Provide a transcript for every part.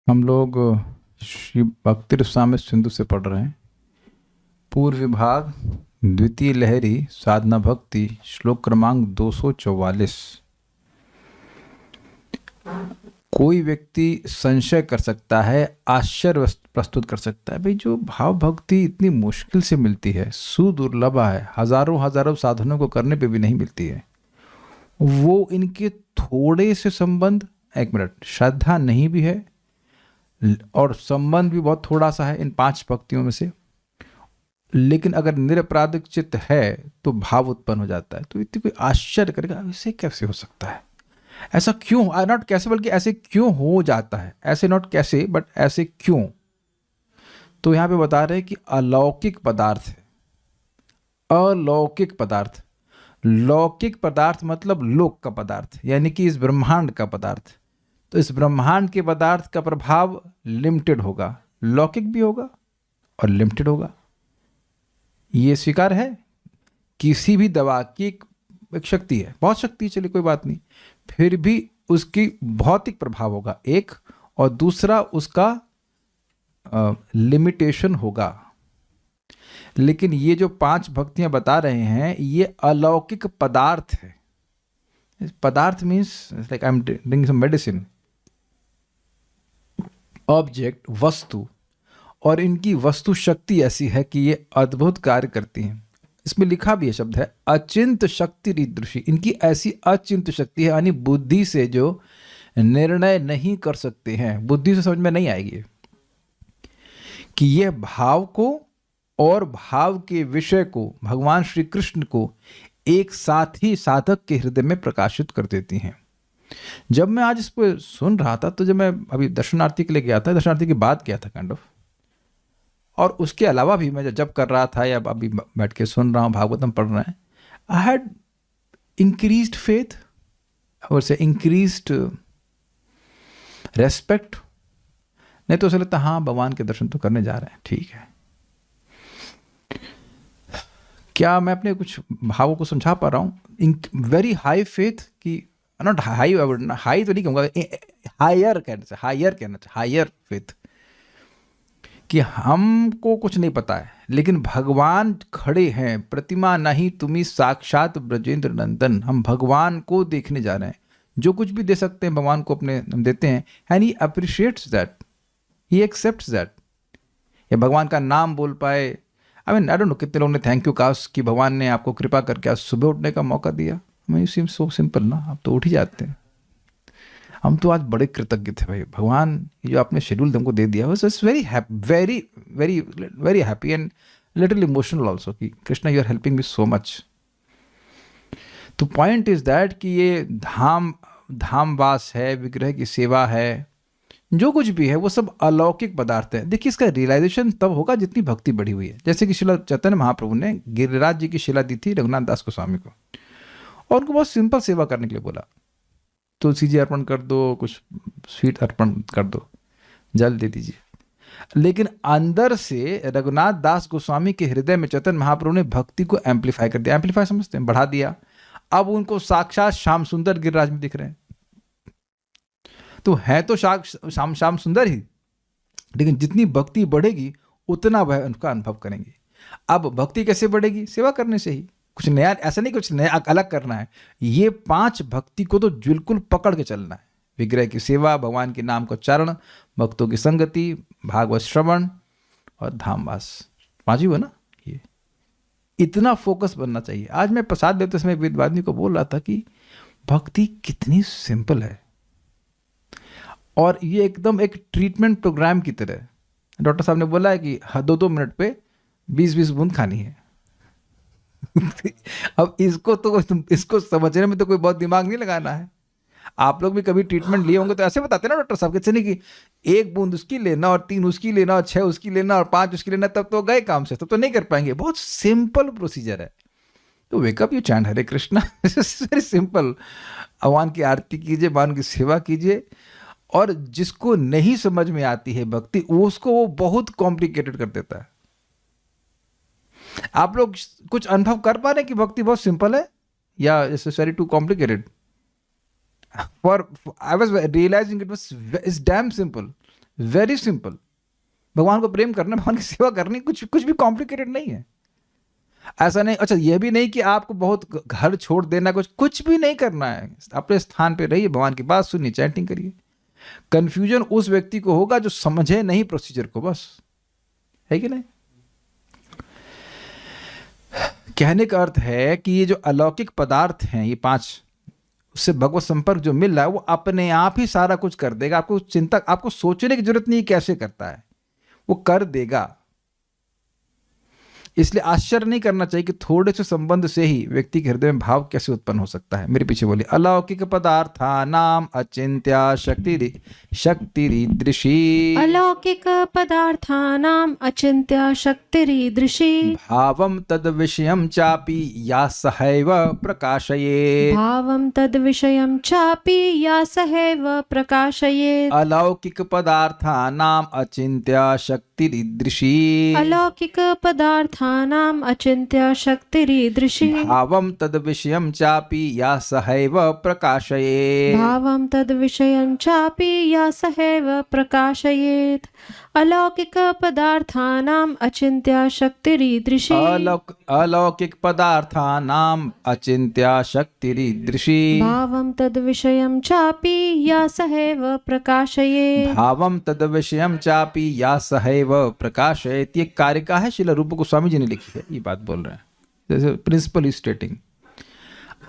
हम लोग श्री भक्ति रसामृत सिंधु से पढ़ रहे हैं। पूर्व विभाग द्वितीय लहरी साधना भक्ति श्लोक क्रमांक 244। कोई व्यक्ति संशय कर सकता है, आश्चर्य प्रस्तुत कर सकता है, भाई जो भाव भक्ति इतनी मुश्किल से मिलती है, सुदुर्लभ है, हजारों हजारों साधनों को करने पे भी नहीं मिलती है, वो इनके थोड़े से संबंध, एक मिनट, श्रद्धा नहीं भी है और संबंध भी बहुत थोड़ा सा है इन 5 भक्तियों में से, लेकिन अगर निरपराधिक चित्त है तो भाव उत्पन्न हो जाता है। तो इतनी कोई आश्चर्य करेगा, ऐसे कैसे हो सकता है, ऐसा क्यों, नॉट कैसे बल्कि ऐसे क्यों हो जाता है, ऐसे नॉट कैसे बट ऐसे क्यों। तो यहां पे बता रहे हैं कि अलौकिक पदार्थ है। अलौकिक पदार्थ, लौकिक पदार्थ मतलब लोक का पदार्थ, यानी कि इस ब्रह्मांड का पदार्थ। तो इस ब्रह्मांड के पदार्थ का प्रभाव लिमिटेड होगा, लौकिक भी होगा और लिमिटेड होगा। ये स्वीकार है। किसी भी दवा की एक शक्ति है, बहुत शक्ति, चलिए कोई बात नहीं, फिर भी उसकी भौतिक प्रभाव होगा एक, और दूसरा उसका लिमिटेशन होगा। लेकिन ये जो 5 भक्तियां बता रहे हैं ये अलौकिक पदार्थ है। पदार्थ means like I am drinking some medicine, object, वस्तु, और इनकी वस्तु शक्ति ऐसी है कि ये अद्भुत कार्य करती हैं। इसमें लिखा भी है, शब्द है अचिंत शक्ति रीदृशी। इनकी ऐसी अचिंत शक्ति है, यानी बुद्धि से जो निर्णय नहीं कर सकते हैं, बुद्धि से समझ में नहीं आएगी कि यह भाव को और भाव के विषय को, भगवान श्री कृष्ण को एक साथ ही साधक के हृदय में प्रकाशित कर देती हैं। जब मैं आज इस पर सुन रहा था, तो जब मैं अभी दर्शनार्थी के लिए गया था, दर्शनार्थी की बात किया था काइंड ऑफ, और उसके अलावा भी मैं जब कर रहा था या अभी बैठ के सुन रहा हूँ, भागवतम पढ़ रहे हैं, आई हैड इंक्रीज्ड फेथ और से इंक्रीज्ड रेस्पेक्ट। नहीं तो उसे लगता हाँ भगवान के दर्शन तो करने जा रहे हैं, ठीक है। क्या मैं अपने कुछ भावों को समझा पा रहा हूँ? वेरी हाई फेथ की, नॉट हाई, हाई तो नहीं कहूँगा, हायर कहना चाहिए, हायर कहना चाहिए, हायर फेथ, कि हमको कुछ नहीं पता है लेकिन भगवान खड़े हैं, प्रतिमा नहीं तुम्ही साक्षात ब्रजेंद्र नंदन, हम भगवान को देखने जा रहे हैं, जो कुछ भी दे सकते हैं भगवान को अपने हम देते हैं, and he appreciates that, he accepts that. या भगवान का नाम बोल पाए, I mean I don't know कितने लोगों ने थैंक यू कहा कि भगवान ने आपको कृपा करके आज सुबह उठने का मौका दिया। मैं सीम सो सिंपल ना, आप तो उठ ही जाते हैं। हम तो आज बड़े कृतज्ञ थे भाई, भगवान ये जो आपने शेड्यूल हमको दे दिया, was it's very very very very happy and little emotional also कि Krishna you are helping me so much. तो पॉइंट इज दैट कि ये धामवास है, विग्रह की सेवा है, जो कुछ भी है वो सब अलौकिक पदार्थ है। देखिए इसका रियलाइजेशन तब होगा जितनी भक्ति बढ़ी हुई है। जैसे कि शिला चैतन्य महाप्रभु ने गिरिराज जी की शिला दी थी रघुनाथ दास गोस्वामी को, और उनको बहुत सिंपल सेवा करने के लिए बोला, तुलसी जी अर्पण कर दो, कुछ स्वीट अर्पण कर दो, जल दे दीजिए। लेकिन अंदर से रघुनाथ दास गोस्वामी के हृदय में चैतन्य महाप्रभु ने भक्ति को एम्पलीफाई कर दिया। एम्पलीफाई समझते हैं, बढ़ा दिया। अब उनको साक्षात श्याम सुंदर गिरिराज में दिख रहे हैं। तो है तो श्याम सुंदर ही, लेकिन जितनी भक्ति बढ़ेगी उतना वह उनका अनुभव करेंगे। अब भक्ति कैसे बढ़ेगी? सेवा करने से ही। कुछ नया, ऐसा नहीं कुछ नया अलग करना है, ये 5 भक्ति को तो बिल्कुल पकड़ के चलना है। विग्रह की सेवा, भगवान के नाम को उच्चारण, भक्तों की संगति, भागवत श्रवण और धामवास, 5 ही हुआ ना। ये इतना फोकस बनना चाहिए। आज मैं प्रसाद देते समय वेदवादिनी को बोल रहा था कि भक्ति कितनी सिंपल है, और ये एकदम एक ट्रीटमेंट प्रोग्राम की तरह। डॉक्टर साहब ने बोला है कि 2-2 मिनट पे 20-20 बूंद खानी है। अब इसको समझने में तो कोई बहुत दिमाग नहीं लगाना है। आप लोग भी कभी ट्रीटमेंट लिए होंगे तो ऐसे बताते ना डॉक्टर साहब, कैसे नहीं कि 1 बूंद उसकी लेना और 3 उसकी लेना और 6 उसकी लेना और 5 उसकी लेना, तब तो गए काम से, तब तो नहीं कर पाएंगे। बहुत सिंपल प्रोसीजर है। तो wake up you chant Hare Krishna, very simple. भगवान की आरती कीजिए, भगवान की सेवा कीजिए, और जिसको नहीं समझ में आती है भक्ति, उसको वो बहुत कॉम्प्लिकेटेड कर देता है। आप लोग कुछ अनुभव कर पा रहे हैं कि भक्ति बहुत सिंपल है या it's very too complicated? For I was realizing it was it's damn simple, very simple. भगवान को प्रेम करना, भगवान की सेवा करनी, कुछ कुछ भी कॉम्प्लिकेटेड नहीं है। ऐसा नहीं, अच्छा ये भी नहीं कि आपको बहुत घर छोड़ देना, कुछ कुछ भी नहीं करना है। अपने स्थान पे रहिए, भगवान की बात सुनिए, चैंटिंग करिए। कंफ्यूजन उस व्यक्ति को होगा जो समझे नहीं प्रोसीजर को, बस, है कि नहीं। कहने का अर्थ है कि ये जो अलौकिक पदार्थ हैं, ये 5, उससे भगवत संपर्क जो मिल रहा है वो अपने आप ही सारा कुछ कर देगा। आपको चिंता, आपको सोचने की जरूरत नहीं कैसे करता है, वो कर देगा। इसलिए आश्चर्य नहीं करना चाहिए कि थोड़े से संबंध से ही व्यक्ति के हृदय में भाव कैसे उत्पन्न हो सकता है। मेरे पीछे बोलिए, अलौकिक पदार्थानाम अचिंत्या शक्तिरीदृशी। अलौकिक पदार्थानाम अचिंत्या शक्तिरीदृशी। भावम तद विषयम चापि या सहैव प्रकाशयेत्। भावं तद्विषयं चापि या सहैव प्रकाशयेत्। अलौकिक पदार्थानाम अचिंत्या शक्तिरीदृशी। अलौकिक पदार्थानाम अचिंत्य शक्तिरीदृशी। भावम तद विषयम चापि या सहैव प्रकाशयेत्। भावं तद्विषयं चापि या सहैव प्रकाशयेत्। अलौकिक पदार्थानाम अचिंत्य शक्तिरीदृशी। अलौकिक पदार्थानाम अचिंत्या शक्तिरीदृशी। भावं तद्विषयं चापि या सहैव प्रकाशयेत्। भावम तद विषयम चापि या सहैव प्रकाशयेत्। ये कारिका है, श्रील रूप गोस्वामी जी ने लिखी है, ये बात बोल रहे हैं। जैसे प्रिंसिपल इज स्टेटिंग,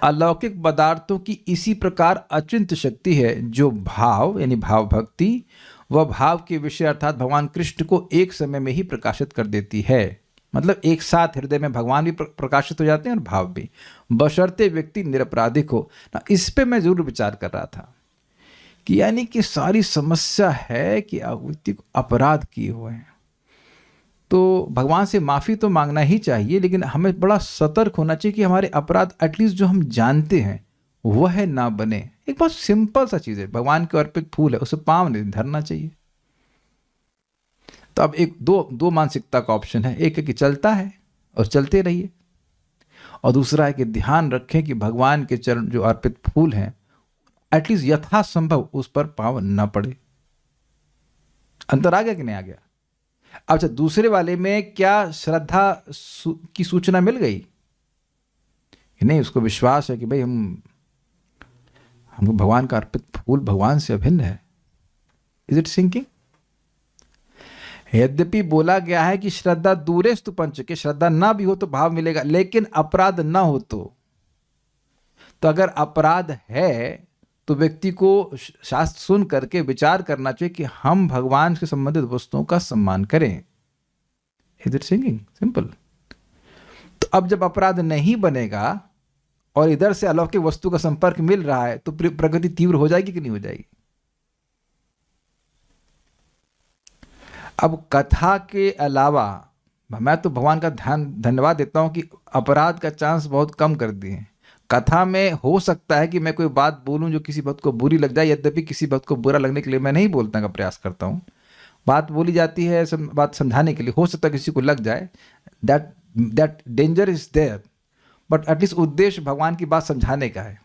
अलौकिक पदार्थों की इसी प्रकार अचिंत्य शक्ति है जो भाव यानी भाव भक्ति व भाव के विषय अर्थात भगवान कृष्ण को एक समय में ही प्रकाशित कर देती है। मतलब एक साथ हृदय में भगवान भी प्रकाशित हो जाते हैं और भाव भी, बशर्ते व्यक्ति निरपराधिक हो ना। इस पे मैं जरूर विचार कर रहा था कि यानी कि सारी समस्या है कि व्यक्ति को अपराध किए हुए हैं, तो भगवान से माफ़ी तो मांगना ही चाहिए, लेकिन हमें बड़ा सतर्क होना चाहिए कि हमारे अपराध एटलीस्ट जो हम जानते हैं वह ना बने। एक बहुत सिंपल सा चीज़ है, भगवान के अर्पित फूल है, उसे पाँव नहीं धरना चाहिए। तो अब एक दो मानसिकता का ऑप्शन है, एक है कि चलता है और चलते रहिए, और दूसरा है कि ध्यान रखें कि भगवान के चरण जो अर्पित फूल हैं एटलीस्ट यथासंभव उस पर पाँव न पड़े। अंतर आ गया कि नहीं आ गया? अच्छा, दूसरे वाले में क्या श्रद्धा की सूचना मिल गई कि नहीं? उसको विश्वास है कि भाई हमको भगवान का अर्पित फूल भगवान से अभिन्न है। Is it sinking? यद्यपि बोला गया है कि श्रद्धा दूरेस्तु पंचके, श्रद्धा ना भी हो तो भाव मिलेगा, लेकिन अपराध ना हो तो अगर अपराध है तो व्यक्ति को शास्त्र सुन करके विचार करना चाहिए कि हम भगवान से संबंधित वस्तुओं का सम्मान करें। Is it sinking? सिंपल। तो अब जब अपराध नहीं बनेगा और इधर से अलौकिक वस्तु का संपर्क मिल रहा है तो प्रगति तीव्र हो जाएगी कि नहीं हो जाएगी? अब कथा के अलावा मैं तो भगवान का धन्यवाद देता हूं कि अपराध का चांस बहुत कम कर दिए। कथा में हो सकता है कि मैं कोई बात बोलूं जो किसी भक्त को बुरी लग जाए, यद्यपि किसी भक्त को बुरा लगने के लिए मैं नहीं बोलने का प्रयास करता हूं। बात बोली जाती है बात समझाने के लिए, हो सकता है किसी को लग जाए, that danger is there, but at least उद्देश्य भगवान की बात समझाने का है।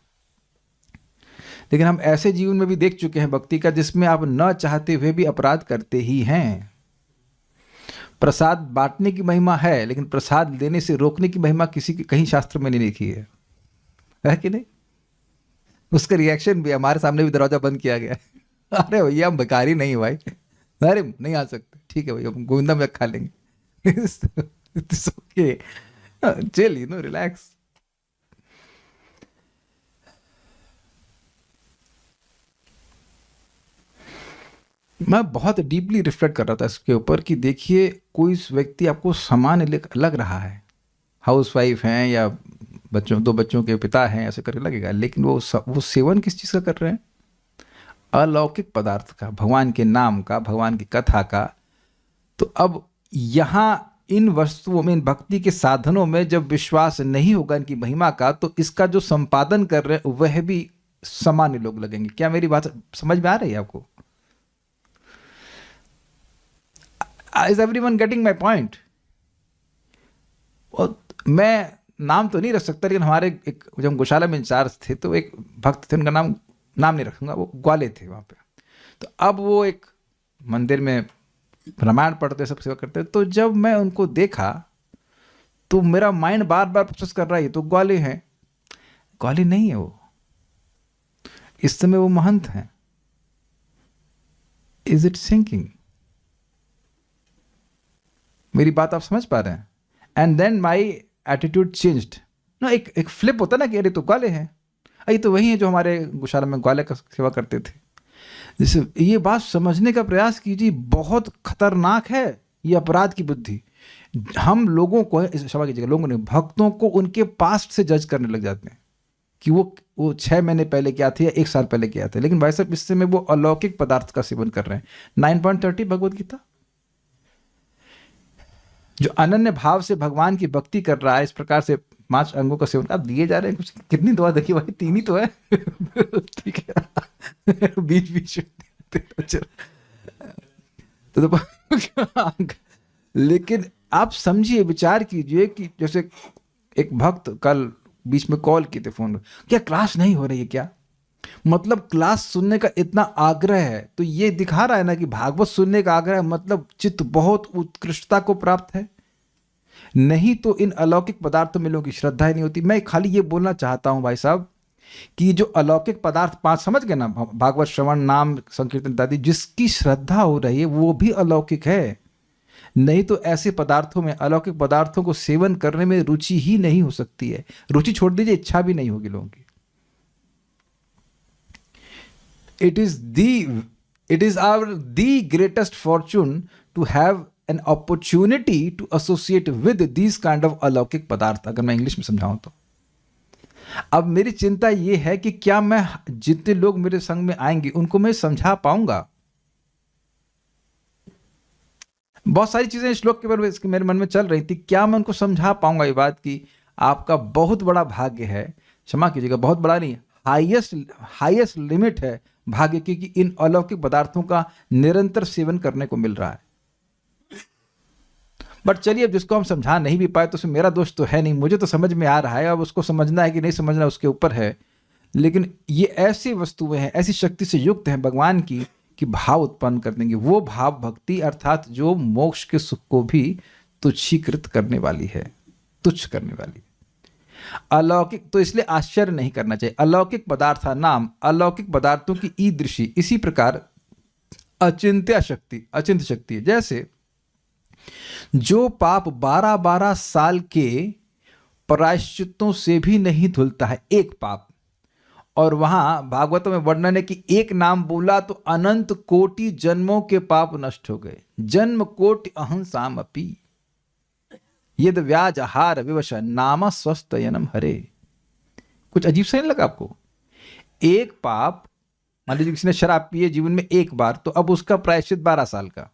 लेकिन हम ऐसे जीवन में भी देख चुके हैं भक्ति का जिसमें आप न चाहते हुए भी अपराध करते ही हैं। प्रसाद बांटने की महिमा है, लेकिन प्रसाद देने से रोकने की महिमा किसी कहीं शास्त्र में नहीं लिखी है कि नहीं? उसका रिएक्शन भी हमारे सामने भी दरवाजा बंद किया गया। अरे भैया हम भिखारी नहीं भाई, अरे नहीं आ सकते, ठीक है भैया हम गोविंदा में खा लेंगे। It's okay. Chill, relax. मैं बहुत डीपली रिफ्लेक्ट कर रहा था इसके ऊपर कि देखिए कोई व्यक्ति आपको सामान्य लग रहा है, हाउसवाइफ हैं या दो बच्चों के पिता हैं, ऐसे करके लगेगा, लेकिन वो सेवन किस चीज़ का कर रहे हैं? अलौकिक पदार्थ का, भगवान के नाम का, भगवान की कथा का। तो अब यहाँ इन वस्तुओं में, इन भक्ति के साधनों में जब विश्वास नहीं होगा इनकी महिमा का, तो इसका जो संपादन कर रहे हैं वह भी सामान्य लोग लगेंगे। क्या मेरी बात समझ में आ रही है आपको? Is everyone getting my point? और मैं नाम तो नहीं रख सकता, लेकिन हमारे एक जब हम गौशाला में इंचार्ज थे तो एक भक्त थे, उनका नाम नहीं रखूंगा, वो ग्वाले थे वहाँ पे। तो अब वो एक मंदिर में रामायण पढ़ते, सब सेवा करते, तो जब मैं उनको देखा तो मेरा माइंड बार बार प्रोसेस कर रहा है, ये तो ग्वाले हैं। ग्वाले नहीं है वो, इस समय वो महंत हैं। Is it sinking? मेरी बात आप समझ पा रहे हैं? And then my attitude changed ना, एक फ्लिप होता ना कि अरे तो ग्वाले हैं, ये तो वही है जो हमारे गौशाला में ग्वाले का सेवा करते थे। जैसे ये बात समझने का प्रयास कीजिए, बहुत खतरनाक है ये अपराध की बुद्धि। हम लोगों को, क्षमा कीजिएगा, लोगों ने, भक्तों को उनके पास्ट से जज करने लग जाते हैं कि वो 6 महीने पहले क्या थे या 1 साल पहले क्या थे। लेकिन भाई साहब, इस समय वो अलौकिक पदार्थ का सेवन कर रहे हैं। 9.30 भगवद गीता, जो अनन्य भाव से भगवान की भक्ति कर रहा है, इस प्रकार से 5 अंगों का सेवन आप दिए जा रहे हैं। कुछ कितनी दुआ देखिए भाई, 3 ही तो है। ठीक है, बीच बीच तो लेकिन आप समझिए, विचार कीजिए कि जैसे एक भक्त कल बीच में कॉल किए थे फोन, क्या क्लास नहीं हो रही है क्या? मतलब क्लास सुनने का इतना आग्रह है, तो ये दिखा रहा है ना कि भागवत सुनने का आग्रह मतलब चित्त बहुत उत्कृष्टता को प्राप्त है। नहीं तो इन अलौकिक पदार्थों में लोगों की श्रद्धा ही नहीं होती। मैं खाली ये बोलना चाहता हूं भाई साहब कि जो अलौकिक पदार्थ 5 समझ गए ना, भागवत श्रवण, नाम संकीर्तन इत्यादि, जिसकी श्रद्धा हो रही है वो भी अलौकिक है। नहीं तो ऐसे पदार्थों में, अलौकिक पदार्थों को सेवन करने में रुचि ही नहीं हो सकती है। रुचि छोड़ दीजिए, इच्छा भी नहीं होगी लोगों की। It is our the greatest fortune to have an opportunity to associate with these kind of अलौकिक पदार्थ, अगर मैं इंग्लिश में समझाऊं तो। अब मेरी चिंता यह है कि क्या मैं जितने लोग मेरे संग में आएंगे उनको मैं समझा पाऊंगा। बहुत सारी चीजें श्लोक के बारे में मेरे मन में चल रही थी, क्या मैं उनको समझा पाऊंगा ये बात कि आपका बहुत बड़ा भाग्य है, क्षमा कीजिएगा, बहुत बड़ा नहीं, हाईएस्ट लिमिट है भाग्य की, कि इन अलौकिक पदार्थों का निरंतर सेवन करने को मिल रहा है। बट चलिए, अब जिसको हम समझा नहीं भी पाए तो उसमें मेरा दोष तो है नहीं, मुझे तो समझ में आ रहा है। अब उसको समझना है कि नहीं समझना उसके ऊपर है। लेकिन ये ऐसी वस्तुएं हैं, ऐसी शक्ति से युक्त हैं भगवान की, कि भाव उत्पन्न कर देंगे। वो भाव भक्ति, अर्थात जो मोक्ष के सुख को भी तुच्छीकृत करने वाली है, तुच्छ करने वाली है। अलौकिक तो इसलिए आश्चर्य नहीं करना चाहिए। अलौकिक पदार्थ नाम, अलौकिक पदार्थों की ईदृशी, इसी प्रकार अचिंत्य शक्ति है। जैसे जो पाप 12-12 साल के प्रायश्चितों से भी नहीं धुलता है, एक पाप, और वहां भागवत में वर्णन है कि एक नाम बोला तो अनंत कोटि जन्मों के पाप नष्ट हो गए। जन्म कोटि अहंसाम अपी यद व्याज आहार विवश नाम स्वस्थयनम हरे। कुछ अजीब सा नहीं लगा आपको? एक पाप, मान लीजिए किसी ने शराब पी है जीवन में एक बार, तो अब उसका प्रायश्चित 12 साल का।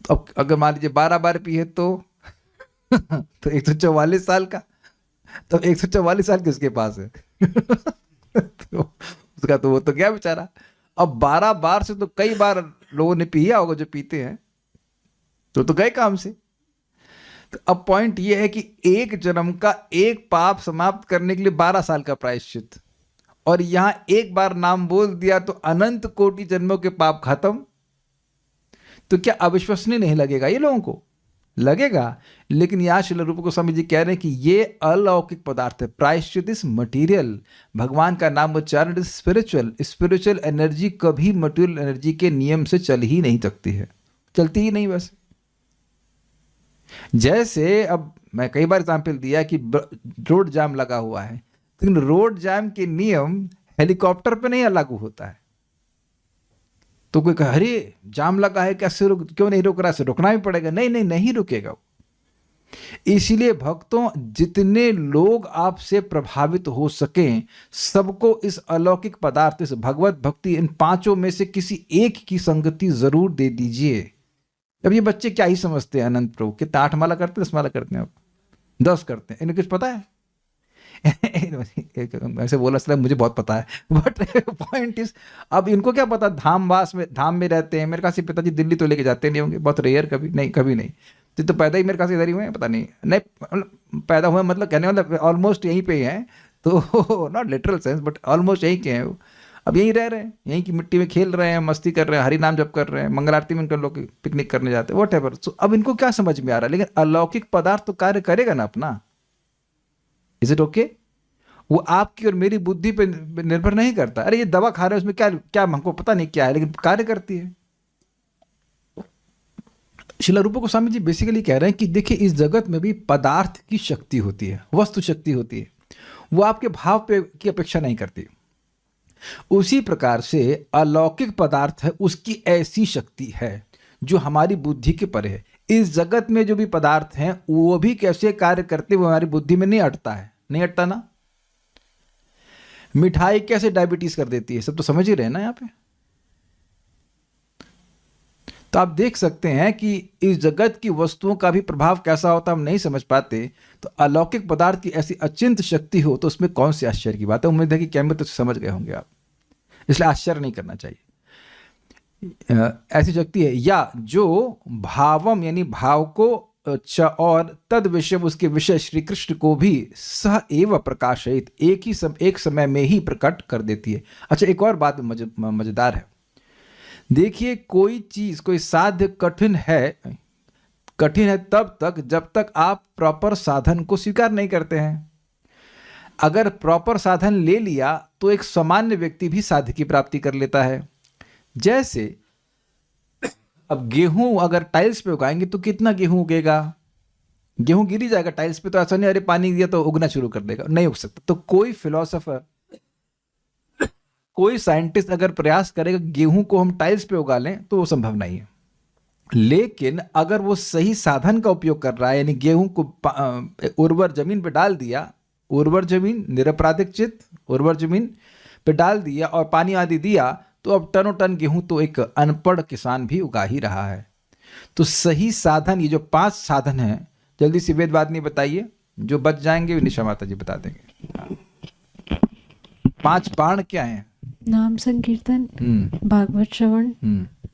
तो अब अगर मान लीजिए 12 बार पी है तो 144 साल का। तो 144 साल किसके पास है? तो उसका तो वो तो क्या बेचारा। अब 12 बार से तो कई बार लोगों ने पिया होगा जो पीते हैं, तो गए काम से। तो अब पॉइंट ये है कि एक जन्म का एक पाप समाप्त करने के लिए 12 साल का प्रायश्चित, और यहां एक बार नाम बोल दिया तो अनंत कोटि जन्मों के पाप खत्म। तो क्या अविश्वसनीय नहीं लगेगा? ये लोगों को लगेगा। लेकिन यहां श्रील रूप गोस्वामी जी कह रहे हैं कि ये अलौकिक पदार्थ है। प्रायश्चित इज मटीरियल, भगवान का नाम उच्चारण इज स्पिरिचुअल एनर्जी कभी मटीरियल एनर्जी के नियम से चल ही नहीं सकती है, चलती ही नहीं। वैसे जैसे अब मैं कई बार एग्जाम्पल दिया कि रोड जाम लगा हुआ है, लेकिन रोड जाम के नियम हेलीकॉप्टर पे नहीं लागू होता है। तो कोई कहे अरे जाम लगा है, कैसे क्यों नहीं रोक रहा है? रुकना भी पड़ेगा। नहीं रुकेगा वो। इसीलिए भक्तों, जितने लोग आपसे प्रभावित हो सकें, सबको इस अलौकिक पदार्थ, इस भगवत भक्ति, इन 5 में से किसी एक की संगति जरूर दे दीजिए। अब ये बच्चे क्या ही समझते हैं अनंत प्रभु, कितना 8 माला करते हैं, 10 माला करते हैं, अब 10 करते हैं, इन्हें कुछ पता है? ऐसे बोला सर मुझे बहुत पता है, बट पॉइंट इज, अब इनको क्या पता, धाम में रहते हैं। मेरे ख्याल से पिताजी दिल्ली तो लेके जाते नहीं होंगे, बहुत रेयर, कभी नहीं। तो पैदा ही मेरे ख्याल से इधर ही हुए हैं, पता नहीं पैदा हुए, मतलब कहने वाला ऑलमोस्ट यहीं पे ही हैं, तो not literal sense but almost यहीं के हैं वो। अब यहीं रह रहे हैं, यहीं की मिट्टी में खेल रहे हैं, मस्ती कर रहे हैं, हरि नाम जप कर रहे हैं, मंगल आरती में इनके लोग पिकनिक करने जाते हैं, व्हाटएवर। तो अब इनको क्या समझ में आ रहा है, लेकिन अलौकिक पदार्थ तो कार्य करेगा ना अपना। Is it okay? वो आपकी और मेरी बुद्धि पे निर्भर नहीं करता। अरे ये दवा खा रहे हैं, उसमें क्या क्या हमको पता नहीं क्या है, लेकिन कार्य करती है। श्रील रूप गोस्वामी जी बेसिकली कह रहे हैं कि देखिए, इस जगत में भी पदार्थ की शक्ति होती है, वस्तु शक्ति होती है, वो आपके भाव पे की अपेक्षा नहीं करती। उसी प्रकार से अलौकिक पदार्थ है, उसकी ऐसी शक्ति है जो हमारी बुद्धि के परे है। इस जगत में जो भी पदार्थ हैं वो भी कैसे कार्य करते, वो हमारी बुद्धि में नहीं अटता है, नहीं अटता ना। मिठाई कैसे डायबिटीज कर देती है, सब तो समझ ही रहे ना यहाँ पे। तो आप देख सकते हैं कि इस जगत की वस्तुओं का भी प्रभाव कैसा होता है, हम नहीं समझ पाते। तो अलौकिक पदार्थ की ऐसी अचिंत शक्ति हो तो उसमें कौन सी आश्चर्य की बात है। उम्मीद है कि कैमरे तो समझ गए होंगे आप, इसलिए आश्चर्य नहीं करना चाहिए। ऐसी शक्ति है, या जो भावम यानी भाव को और तद विषय उसके विषय श्री कृष्ण को भी सह एव प्रकाशित एक समय में ही प्रकट कर देती है। अच्छा, एक और बात मजेदार है। देखिए, कोई चीज, कोई साध्य कठिन है तब तक जब तक आप प्रॉपर साधन को स्वीकार नहीं करते हैं। अगर प्रॉपर साधन ले लिया तो एक सामान्य व्यक्ति भी साध्य की प्राप्ति कर लेता है। जैसे अब गेहूं अगर टाइल्स पे उगाएंगे तो कितना गेहूं उगेगा? गेहूं गिरी जाएगा टाइल्स पे, तो ऐसा नहीं अरे पानी दिया तो उगना शुरू कर देगा, नहीं उग सकता। तो कोई फिलोसोफर, कोई साइंटिस्ट अगर प्रयास करेगा गेहूं को हम टाइल्स पे उगा लें तो वो संभव नहीं है। लेकिन अगर वो सही साधन का उपयोग कर रहा है, यानी गेहूं को उर्वर जमीन पे डाल दिया, उर्वर जमीन, निरपराधिक चित्त उर्वर जमीन पे डाल दिया और पानी आदि दिया, तो अब टनों टन गेहूं तो एक अनपढ़ किसान भी उगा ही रहा है। तो सही साधन, ये जो 5 साधन हैं, जल्दी से वेदवाद नहीं बताइए, जो बच जाएंगे निशा माता जी बता देंगे। 5 बाण क्या हैं? नाम संकीर्तन, भागवत श्रवण,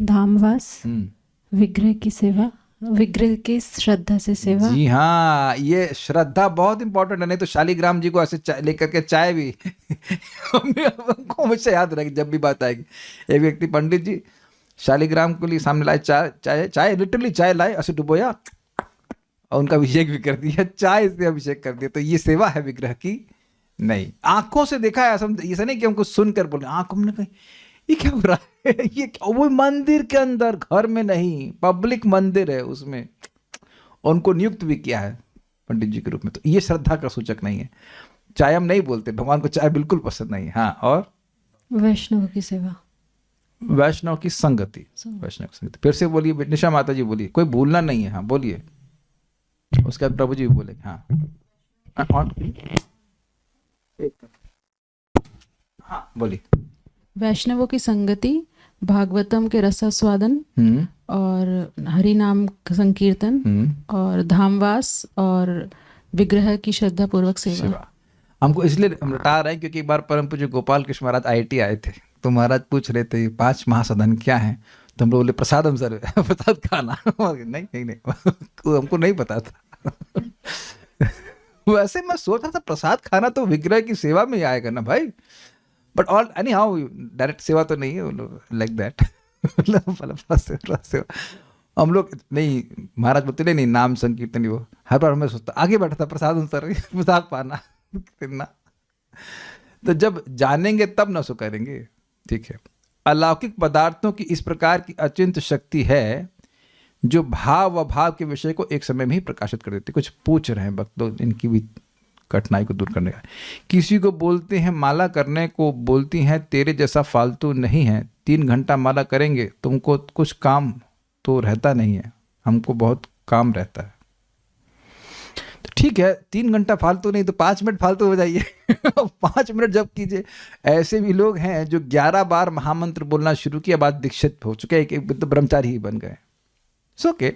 धामवास, विग्रह की सेवा, विग्रह की श्रद्धा से सेवा। जी हाँ, ये श्रद्धा बहुत इंपॉर्टेंट है। नहीं तो शालिग्राम जी को ऐसे लेकर के चाय भी हमको हमेशा याद रहे जब भी बात आएगी। एक व्यक्ति पंडित जी शालिग्राम को लिए सामने लाए, चाय लिटरली चाय लाए, ऐसे डुबोया और उनका अभिषेक भी कर दिया, चाय से अभिषेक कर दिया। तो ये सेवा है विग्रह की नहीं। आंखों से देखा है, ऐसा नहीं कि हमको सुनकर बोले, आंखों में कहीं ये क्या हो रहा है, ये क्या, वो मंदिर के अंदर, घर में नहीं, पब्लिक मंदिर है उसमें, उनको नियुक्त भी किया है पंडित जी के रूप में। तो ये श्रद्धा का सूचक नहीं है। चाय हम नहीं बोलते, भगवान को चाय बिल्कुल पसंद नहीं है। हाँ, और वैष्णव की सेवा, वैष्णव की संगति, वैष्णव की संगति। फिर से बोलिए निशा माता जी, बोलिए, कोई भूलना नहीं है। हाँ बोलिए, उसके बाद प्रभु जी भी बोले। हाँ और हाँ बोलिए। वैष्णवों की संगति, भागवतम के रसास्वादन और हरि नाम संकीर्तन और धामवास और विग्रह की श्रद्धा पूर्वक सेवा। हमको इसलिए हम लौटा रहे हैं क्योंकि एक बार परम पूज्य गोपाल कृष्ण महाराज IIT आए थे, तो महाराज पूछ रहे थे 5 महासाधन क्या हैं, तो हम लोग बोले प्रसादम सर, प्रसाद खाना। नहीं हमको नहीं पता था। वैसे मैं सोच रहा था प्रसाद खाना तो विग्रह की सेवा में ही आएगा ना भाई, but all any how direct सेवा तो नहीं है लाइक दैट। हम लोग नहीं, महाराज बोलते नहीं नाम संकीर्तन, वो हर बार हमें सोचता आगे बैठा था प्रसाद सर, प्रसाद पाना कितना। तो जब जानेंगे तब ना सो करेंगे। ठीक है, अलौकिक पदार्थों की इस प्रकार की अचिंत शक्ति है जो भाव व भाव के विषय को एक समय में ही प्रकाशित कर देती। कुछ पूछ रहे हैं भक्त लोग, इनकी भी कठिनाई को दूर करने का। किसी को बोलते हैं माला करने को, बोलती हैं तेरे जैसा फालतू नहीं है, 3 घंटा माला करेंगे, तुमको कुछ काम तो रहता नहीं है, हमको बहुत काम रहता है। तो ठीक है, 3 घंटा फालतू नहीं तो 5 मिनट फालतू हो जाइए। 5 मिनट जब कीजिए। ऐसे भी लोग हैं जो 11 बार महामंत्र बोलना शुरू किया, बाद दीक्षित हो चुके, एक तो ब्रह्मचारी ही बन गए। ओके,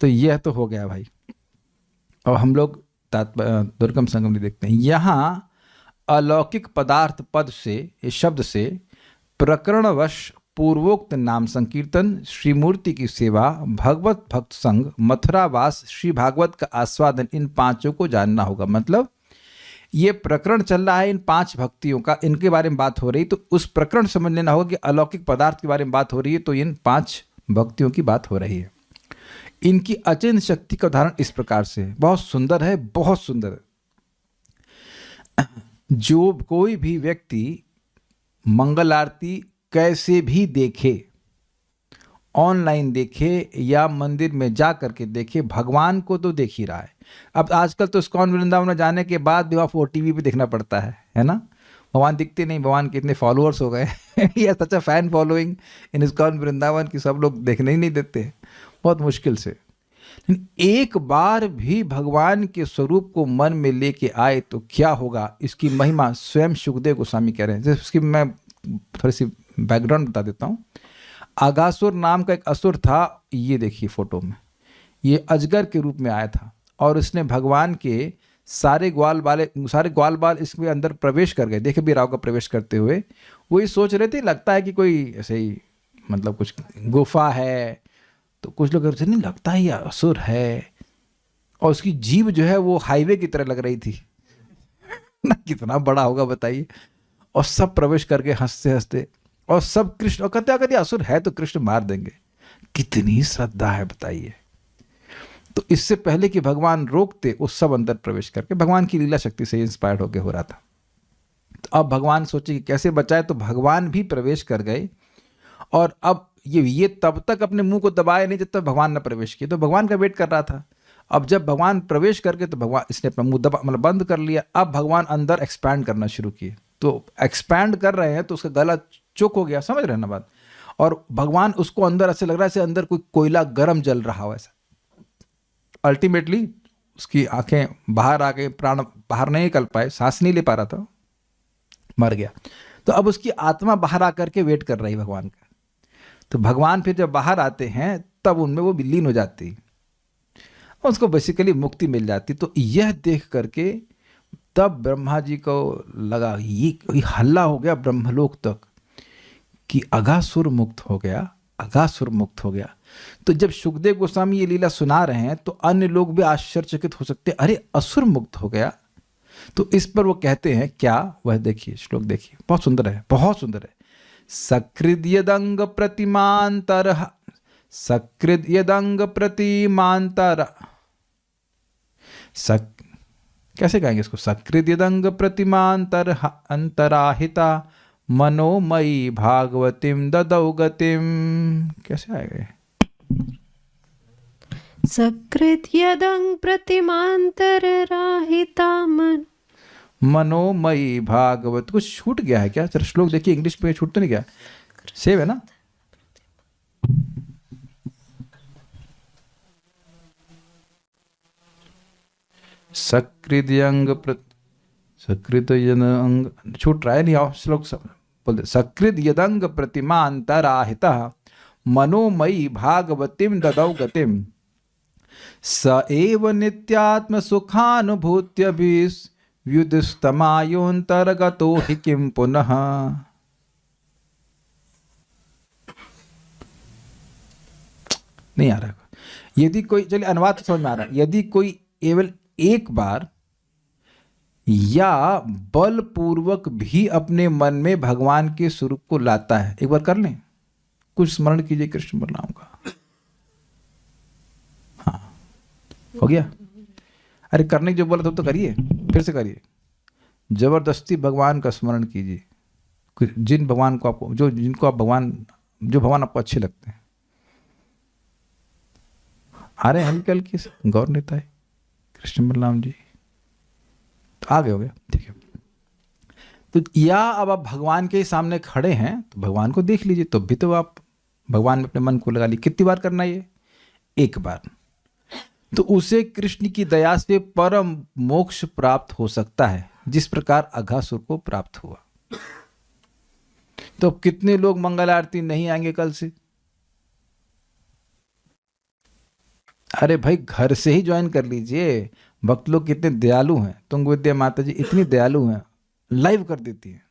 तो यह तो हो गया भाई। और हम लोग दुर्गम संगम में देखते हैं, यहाँ अलौकिक पदार्थ पद से, इस शब्द से प्रकरणवश पूर्वोक्त नाम संकीर्तन, श्रीमूर्ति की सेवा, भगवत भक्त संग, मथुरावास, श्री भागवत का आस्वादन, इन 5 को जानना होगा। मतलब ये प्रकरण चल रहा है इन 5 भक्तियों का, इनके बारे में बात हो रही, तो उस प्रकरण समझ लेना होगा कि अलौकिक पदार्थ के बारे में बात हो रही है, तो इन 5 भक्तियों की बात हो रही है। इनकी अचिंत्य शक्ति का उदाहरण इस प्रकार से है, बहुत सुंदर है, बहुत सुंदर है। जो कोई भी व्यक्ति मंगल आरती कैसे भी देखे, ऑनलाइन देखे या मंदिर में जा करके देखे, भगवान को तो देख ही रहा है। अब आजकल तो इस्कॉन वृंदावन में जाने के बाद भी आपको OTV पे देखना पड़ता है ना। भगवान दिखते नहीं, भगवान के इतने फॉलोअर्स हो गए या such a fan following in ISKCON Vrindavan की, सब लोग देखने ही नहीं देते, बहुत मुश्किल से। लेकिन एक बार भी भगवान के स्वरूप को मन में लेके आए तो क्या होगा, इसकी महिमा स्वयं शुकदेव गोस्वामी कह रहे हैं। जिसकी मैं थोड़ी सी बैकग्राउंड बता देता हूँ। अगासुर नाम का एक असुर था, ये देखिए फोटो में, ये अजगर के रूप में आया था और उसने भगवान के सारे ग्वाल बाल इसके अंदर प्रवेश कर गए। देखे भी राव का प्रवेश करते हुए, वही सोच रहे थे लगता है कि कोई ऐसे ही मतलब कुछ गुफा है, तो कुछ लोग कहते नहीं लगता है ये असुर है, और उसकी जीभ जो है वो हाईवे की तरह लग रही थी ना, कितना बड़ा होगा बताइए। और सब प्रवेश करके हंसते हंसते, और सब कृष्ण, और कहते असुर है तो कृष्ण मार देंगे। कितनी श्रद्धा है बताइए। तो इससे पहले कि भगवान रोकते, वो सब अंदर प्रवेश करके भगवान की लीला शक्ति से इंस्पायर्ड होकर हो रहा था। तो अब भगवान सोचे कि कैसे बचाए, तो भगवान भी प्रवेश कर गए। और अब ये तब तक अपने मुंह को दबाए नहीं जब तक भगवान ने प्रवेश किया, तो भगवान का वेट कर रहा था। अब जब भगवान प्रवेश करके तो भगवान इसने अपना मुंह दबा मतलब बंद कर लिया। अब भगवान अंदर एक्सपैंड करना शुरू किए, तो एक्सपैंड कर रहे हैं तो उसका गला चुक हो गया, समझ रहे हैं ना बात। और भगवान उसको अंदर ऐसे लग रहा है जैसे अंदर कोई कोयला गर्म जल रहा हो ऐसा। अल्टीमेटली उसकी आंखें बाहर आ गई, प्राण बाहर नहीं निकल पाए, सांस नहीं ले पा रहा था, मर गया। तो अब उसकी आत्मा बाहर आकर के वेट कर रही भगवान का। तो भगवान फिर जब बाहर आते हैं तब उनमें वो विलीन हो जाती, उसको बेसिकली मुक्ति मिल जाती। तो यह देख करके तब ब्रह्मा जी को लगा, ये हल्ला हो गया ब्रह्मलोक तक कि अगासुर मुक्त हो गया, अगासुर मुक्त हो गया। तो जब शुकदेव गोस्वामी ये लीला सुना रहे हैं तो अन्य लोग भी आश्चर्यचकित हो सकते हैं, अरे असुर मुक्त हो गया। तो इस पर वो कहते हैं क्या, वह देखिए श्लोक देखिए, बहुत सुंदर है, बहुत सुंदर है। सकृद यदंग प्रतिमांतर, सकृद यदंग प्रतिमांतर, कैसे कहेंगे इसको, सकृद यदंग प्रतिमांतर अंतराहिता मनोमयी भागवतीम ददौ गतिम, कैसे आएगा? सकृत यदंग प्रतिमांतरराहिता मनोमयी भागवत। कुछ छूट गया है क्या? चलो श्लोक देखिए, इंग्लिश में छूट तो नहीं गया, सेव है ना? सकृत यदंग छूट रहा है, नहीं आओ श्लोक सब बोलते। सकृत यदंग प्रतिमांतराहिता मनोमयी भागवतीम ददौ गतिम स एव नित्यात्म सुखानुभूत्य व्युदिस्तमायोन्तर्गतो हि किं पुनः। नहीं आ रहा। यदि कोई, चलिए अनुवाद तो समझ में आ रहा है, यदि कोई केवल एक बार या बलपूर्वक भी अपने मन में भगवान के स्वरूप को लाता है, एक बार कर लें, कुछ स्मरण कीजिए कृष्ण बलराम का, हाँ हो गया। अरे करने जो बोला तो करिए, फिर से करिए, जबरदस्ती भगवान का स्मरण कीजिए, जिन भगवान को आपको, जो जिनको आप भगवान, जो भगवान आपको अच्छे लगते हैं। आ रहे हल्के हल्के से गौर नेता है कृष्ण बलराम जी, तो आगे हो गया, ठीक है। तो या अब आप भगवान के सामने खड़े हैं तो भगवान को देख लीजिए, तो भी तो आप भगवान में अपने मन को लगा लीजिए। कितनी बार करना है ये? एक बार। तो उसे कृष्ण की दया से परम मोक्ष प्राप्त हो सकता है, जिस प्रकार अघासुर को प्राप्त हुआ। तो कितने लोग मंगल आरती नहीं आएंगे कल से? अरे भाई घर से ही ज्वाइन कर लीजिए। भक्त लोग कितने दयालु हैं, तुंग विद्या माता जी इतनी दयालु हैं, लाइव कर देती हैं।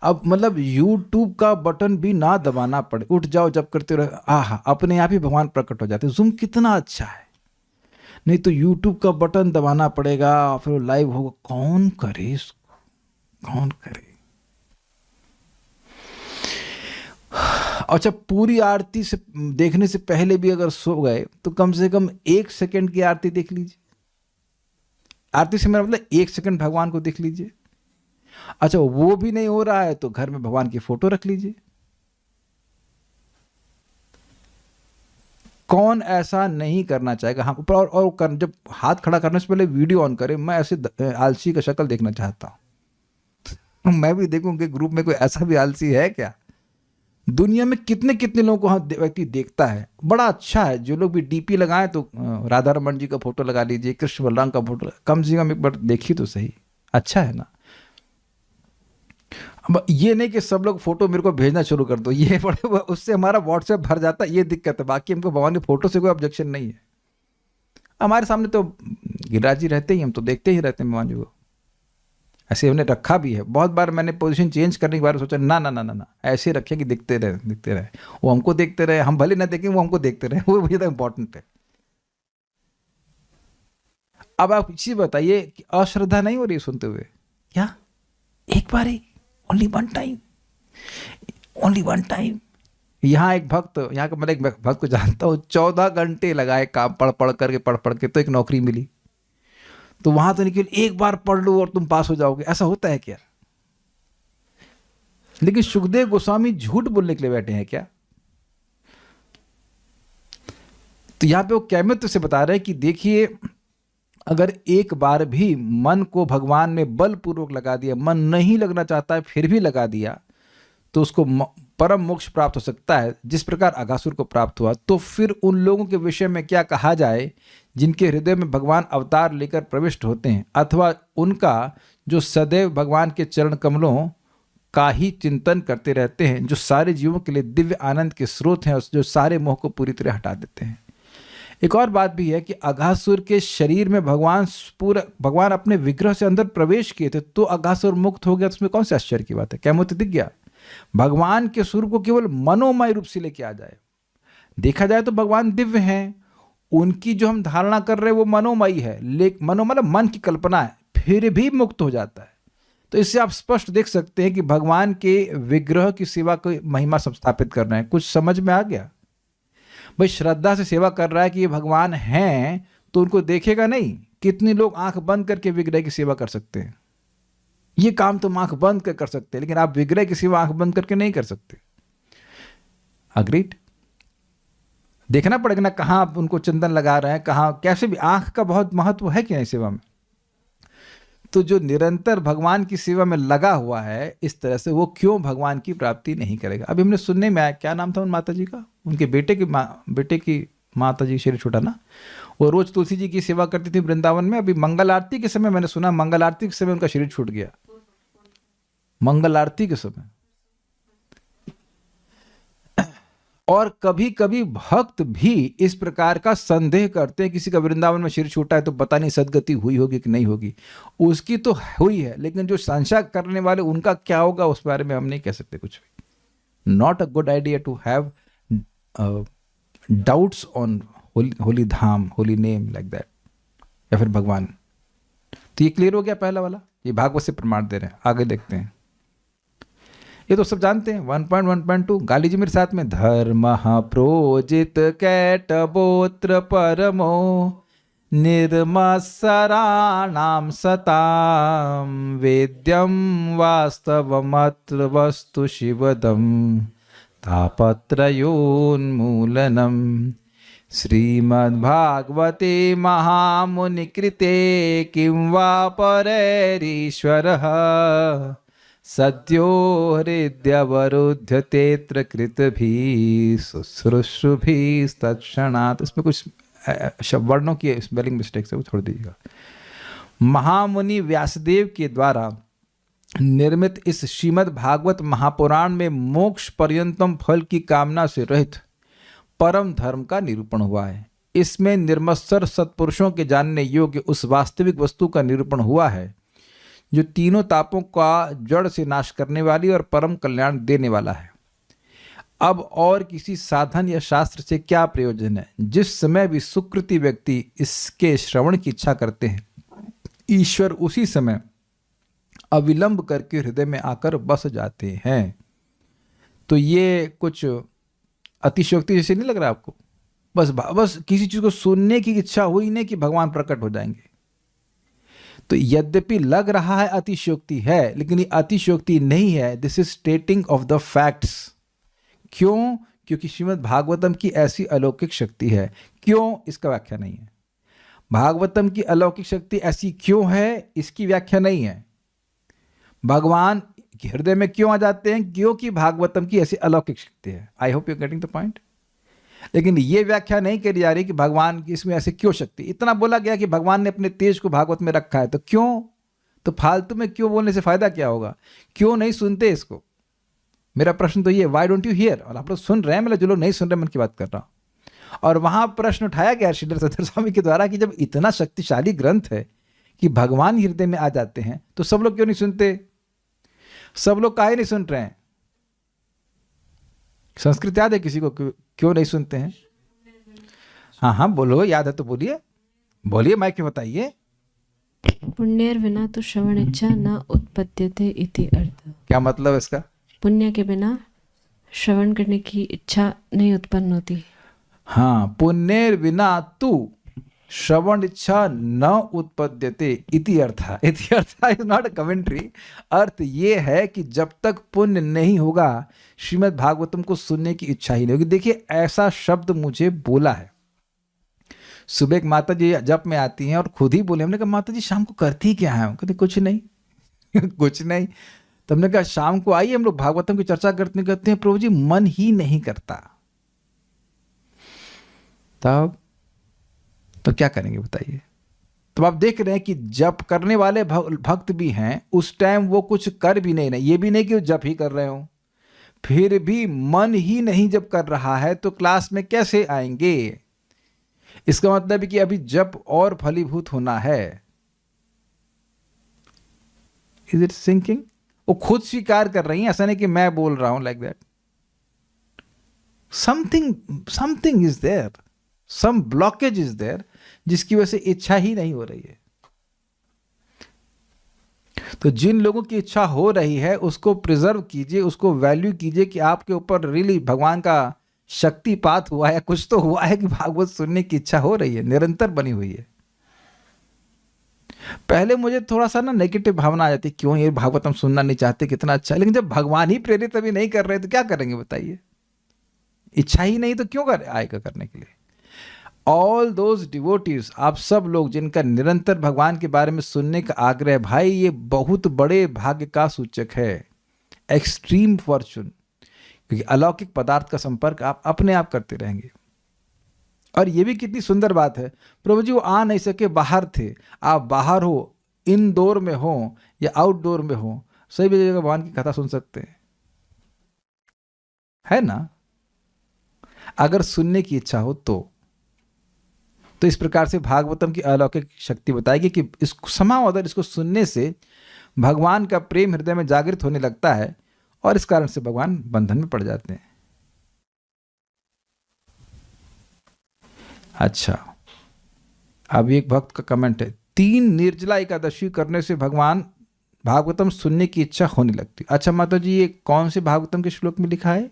अब मतलब YouTube का बटन भी ना दबाना पड़े, उठ जाओ जब करते रहो, आहा अपने आप ही भगवान प्रकट हो जाते हैं। जूम कितना अच्छा है नहीं तो YouTube का बटन दबाना पड़ेगा, फिर वो लाइव होगा। कौन करे इसको, कौन करे? अच्छा, पूरी आरती से देखने से पहले भी अगर सो गए तो कम से कम 1 सेकंड की आरती देख लीजिए। आरती से मेरा मतलब 1 सेकंड भगवान को देख लीजिए। अच्छा, वो भी नहीं हो रहा है तो घर में भगवान की फोटो रख लीजिए। कौन ऐसा नहीं करना चाहेगा? हाँ, और जब हाथ खड़ा करने से पहले वीडियो ऑन करे। मैं ऐसे आलसी का शक्ल देखना चाहता हूं। मैं भी देखूं कि ग्रुप में कोई ऐसा भी आलसी है क्या। दुनिया में कितने कितने लोगों को हाँ व्यक्ति देखता है। बड़ा अच्छा है जो लोग भी डीपी लगाएं तो राधा रमन जी का फोटो लगा लीजिए, कृष्ण बलराम का फोटो, कम से कम एक बार देखिए तो सही। अच्छा है ना। अब ये नहीं कि सब लोग फोटो मेरे को भेजना शुरू कर दो, ये बड़े उससे हमारा व्हाट्सएप भर जाता है, ये दिक्कत है। बाकी हमको भगवान की फोटो से कोई ऑब्जेक्शन नहीं है। हमारे सामने तो गिरिराज जी रहते ही, हम तो देखते ही रहते हैं भगवान जी को। ऐसे हमने रखा भी है। बहुत बार मैंने पोजीशन चेंज करने के बारे में सोचा, ना ना ना ना ना, ऐसे रखे कि दिखते रहे। वो हमको देखते रहे, हम भले ना देखें वो हमको देखते रहे, वो ज़्यादा इंपॉर्टेंट है। अब आप चीज बताइए कि अश्रद्धा नहीं हो रही सुनते हुए क्या? एक बार ही, ओनली वन टाइम। यहाँ एक भक्त, यहाँ का मैं एक भक्त को जानता हूँ, 14 घंटे लगाए काम पढ़ के तो एक नौकरी मिली। तो वहां तो निकल एक बार पढ़ लो और तुम पास हो जाओगे, ऐसा होता है क्या? लेकिन सुखदेव गोस्वामी झूठ बोलने के लिए बैठे हैं क्या? तो यहां पे वो कैमित्व से बता रहे हैं कि देखिए, अगर एक बार भी मन को भगवान ने बलपूर्वक लगा दिया, मन नहीं लगना चाहता है फिर भी लगा दिया, तो उसको परम मोक्ष प्राप्त हो सकता है, जिस प्रकार अघासुर को प्राप्त हुआ। तो फिर उन लोगों के विषय में क्या कहा जाए जिनके हृदय में भगवान अवतार लेकर प्रविष्ट होते हैं, अथवा उनका जो सदैव भगवान के चरण कमलों का ही चिंतन करते रहते हैं, जो सारे जीवों के लिए दिव्य आनंद के स्रोत हैं और जो सारे मोह को पूरी तरह हटा देते हैं। एक और बात भी है कि अघासुर के शरीर में भगवान अपने विग्रह से अंदर प्रवेश किए थे, तो अघासुर मुक्त हो गया। तो उसमें कौन से आश्चर्य की बात है? क्या मोती दिख गया? भगवान के स्वरूप को केवल मनोमय रूप से लेके आ जाए। देखा जाए तो भगवान दिव्य हैं, उनकी जो हम धारणा कर रहे हैं वो मनोमयी है, लेकिन मतलब मन की कल्पना है, फिर भी मुक्त हो जाता है। तो इससे आप स्पष्ट देख सकते हैं कि भगवान के विग्रह की सेवा को महिमा संस्थापित कर रहे हैं। कुछ समझ में आ गया? भाई श्रद्धा से सेवा कर रहा है कि ये भगवान हैं, तो उनको देखेगा नहीं। कितने लोग आंख बंद करके विग्रह की सेवा कर सकते हैं? ये काम तुम आंख बंद कर सकते हैं, लेकिन आप विग्रह की सेवा आंख बंद करके नहीं कर सकते। अग्रीड? देखना पड़ेगा ना कहाँ आप उनको चंदन लगा रहे हैं, कहाँ कैसे भी। आंख का बहुत महत्व है कि नहीं सेवा में? तो जो निरंतर भगवान की सेवा में लगा हुआ है इस तरह से, वो क्यों भगवान की प्राप्ति नहीं करेगा? अभी हमने सुनने में आया, क्या नाम था उन माता जी का? उनके बेटे की माता जी, शरीर छोटा ना, वो रोज तुलसी जी की सेवा करती थी वृंदावन में। अभी मंगल आरती के समय मैंने सुना, मंगल आरती के समय उनका शरीर छूट गया। मंगल आरती के समय। और कभी कभी भक्त भी इस प्रकार का संदेह करते हैं, किसी का वृंदावन में शरीर छूटा है तो पता नहीं सदगति हुई होगी कि नहीं होगी। उसकी तो हुई है, लेकिन जो संशय करने वाले उनका क्या होगा उस बारे में हम नहीं कह सकते कुछ भी। Not a good idea to have doubts on holy धाम, होली नेम लाइक दैट, या फिर भगवान। तो ये क्लियर हो गया पहला वाला। ये भागवत से प्रमाण दे रहे हैं। आगे देखते हैं। ये तो सब जानते हैं। 1.1.2 गाली जी मेरे साथ में। धर्म प्रोजित कैटबोत्र परमो निर्मत्सराणाम सताम वेद्यम वास्तवमत्र वस्तु शिवदम तापत्रयोन्मूलनम श्रीमद्भागवते महामुनिकृते किं वा परैरीश्वरः सद्यो हृद्यवरुध्यतेऽत्र कृतभिः शुश्रूषुभिस्तत्क्षणात्। इसमें कुछ वर्णों की स्पेलिंग मिस्टेक्स है, वो छोड़ दीजिएगा। महामुनि व्यासदेव के द्वारा निर्मित इस श्रीमद् भागवत महापुराण में मोक्ष पर्यंतम फल की कामना से रहित परम धर्म का निरूपण हुआ है। इसमें निर्मत्सर सत्पुरुषों के जानने योग्य उस वास्तविक वस्तु का निरूपण हुआ है जो तीनों तापों का जड़ से नाश करने वाली और परम कल्याण देने वाला है। अब और किसी साधन या शास्त्र से क्या प्रयोजन है? जिस समय भी सुकृति व्यक्ति इसके श्रवण की इच्छा करते हैं, ईश्वर उसी समय अविलंब करके हृदय में आकर बस जाते हैं। तो ये कुछ अतिशयोक्ति जैसे नहीं लग रहा आपको? बस किसी चीज को सुनने की इच्छा हुई नहीं कि भगवान प्रकट हो जाएंगे। तो यद्यपि लग रहा है अतिशयोक्ति है, लेकिन ये अतिशयोक्ति नहीं है। This is स्टेटिंग of the facts. क्यों? क्योंकि श्रीमद् भागवतम की ऐसी अलौकिक शक्ति है। क्यों? इसका व्याख्या नहीं है। भागवतम की अलौकिक शक्ति ऐसी क्यों है, इसकी व्याख्या नहीं है। भगवान हृदय में क्यों आ जाते हैं? क्योंकि भागवतम की ऐसी अलौकिक शक्ति है। I hope you getting the point. लेकिन ये व्याख्या नहीं करी जा रही कि भगवान की इसमें ऐसे क्यों शक्ति। इतना बोला गया कि भगवान ने अपने तेज को भागवत में रखा है, तो क्यों? तो फालतू में क्यों बोलने से फायदा क्या होगा? क्यों नहीं सुनते इसको? मेरा प्रश्न तो ये, व्हाई डोंट यू हियर? और आप लोग सुन रहे हैं, मतलब जो लोग नहीं सुन रहे, मन की बात कर रहा हूं। और वहां प्रश्न उठाया गया श्रीधर सत्तर स्वामी के द्वारा कि जब इतना शक्तिशाली ग्रंथ है कि भगवान हृदय में आ जाते हैं, तो सब लोग क्यों नहीं सुनते? सब लोग काहे नहीं सुन रहे हैं? संस्कृत याद है किसी को? क्यों नहीं सुनते हैं? हाँ बोलो, याद है तो बोलिए माइक में बताइए। पुण्येर विना तो श्रवण इच्छा न उत्पद्यते इति अर्थ। क्या मतलब है इसका? पुण्य के बिना श्रवण करने की इच्छा नहीं उत्पन्न होती। हाँ, पुण्येर बिना तू श्रवण इच्छा न उत्पद्यते इति अर्थ। इति अर्थ इज नॉट अ कमेंट्री। अर्थ ये है कि जब तक पुण्य नहीं होगा, श्रीमद् भागवतम को सुनने की इच्छा ही नहीं होगी। देखिए, ऐसा शब्द मुझे बोला है। सुबह एक माता जी जप में आती हैं और खुद ही बोले, हमने कहा माता जी शाम को करती क्या है? कहते कुछ नहीं कुछ नहीं। तो हमने कहा शाम को आइए हम लोग भागवतम की चर्चा करते हैं। प्रभु जी मन ही नहीं करता। तब तो क्या करेंगे बताइए? तो आप देख रहे हैं कि जप करने वाले भक्त भी हैं, उस टाइम वो कुछ कर भी नहीं रहे। ये भी नहीं कि वो जप ही कर रहे हो, फिर भी मन ही नहीं जप कर रहा है, तो क्लास में कैसे आएंगे? इसका मतलब है कि अभी जप और फलीभूत होना है। Is it sinking? वो खुद स्वीकार कर रही हैं, ऐसा नहीं कि मैं बोल रहा हूं like that. Something is there, some blockage is there, जिसकी वजह से इच्छा ही नहीं हो रही है। तो जिन लोगों की इच्छा हो रही है उसको प्रिजर्व कीजिए, उसको वैल्यू कीजिए कि आपके ऊपर रियली भगवान का शक्तिपात हुआ है, कुछ तो हुआ है कि भागवत सुनने की इच्छा हो रही है, निरंतर बनी हुई है। पहले मुझे थोड़ा सा ना नेगेटिव भावना आ जाती, क्यों ये भागवत हम सुनना नहीं चाहते, कितना अच्छा है। लेकिन जब भगवान ही प्रेरित अभी नहीं कर रहे तो क्या करेंगे बताइए? इच्छा ही नहीं तो क्यों आएगा करने के लिए? ऑल दोज डिवोटीज, आप सब लोग जिनका निरंतर भगवान के बारे में सुनने का आग्रह है, भाई ये बहुत बड़े भाग्य का सूचक है, एक्सट्रीम फॉर्चून। क्योंकि अलौकिक पदार्थ का संपर्क आप अपने आप करते रहेंगे। और ये भी कितनी सुंदर बात है, प्रभु जी वो आ नहीं सके, बाहर थे, आप बाहर हो, इनडोर में हो या आउटडोर में हो, सही भी जगह भगवान की कथा सुन सकते हैं, है ना? अगर सुनने की इच्छा हो तो इस प्रकार से भागवतम की अलौकिक शक्ति बताएगी कि इसको समाओ, अगर इसको सुनने से भगवान का प्रेम हृदय में जागृत होने लगता है और इस कारण से भगवान बंधन में पड़ जाते हैं। अच्छा, अब एक भक्त का कमेंट है, 3 निर्जला एकादशी करने से भगवान भागवतम सुनने की इच्छा होने लगती। अच्छा माता जी, ये कौन से भागवतम के श्लोक में लिखा है?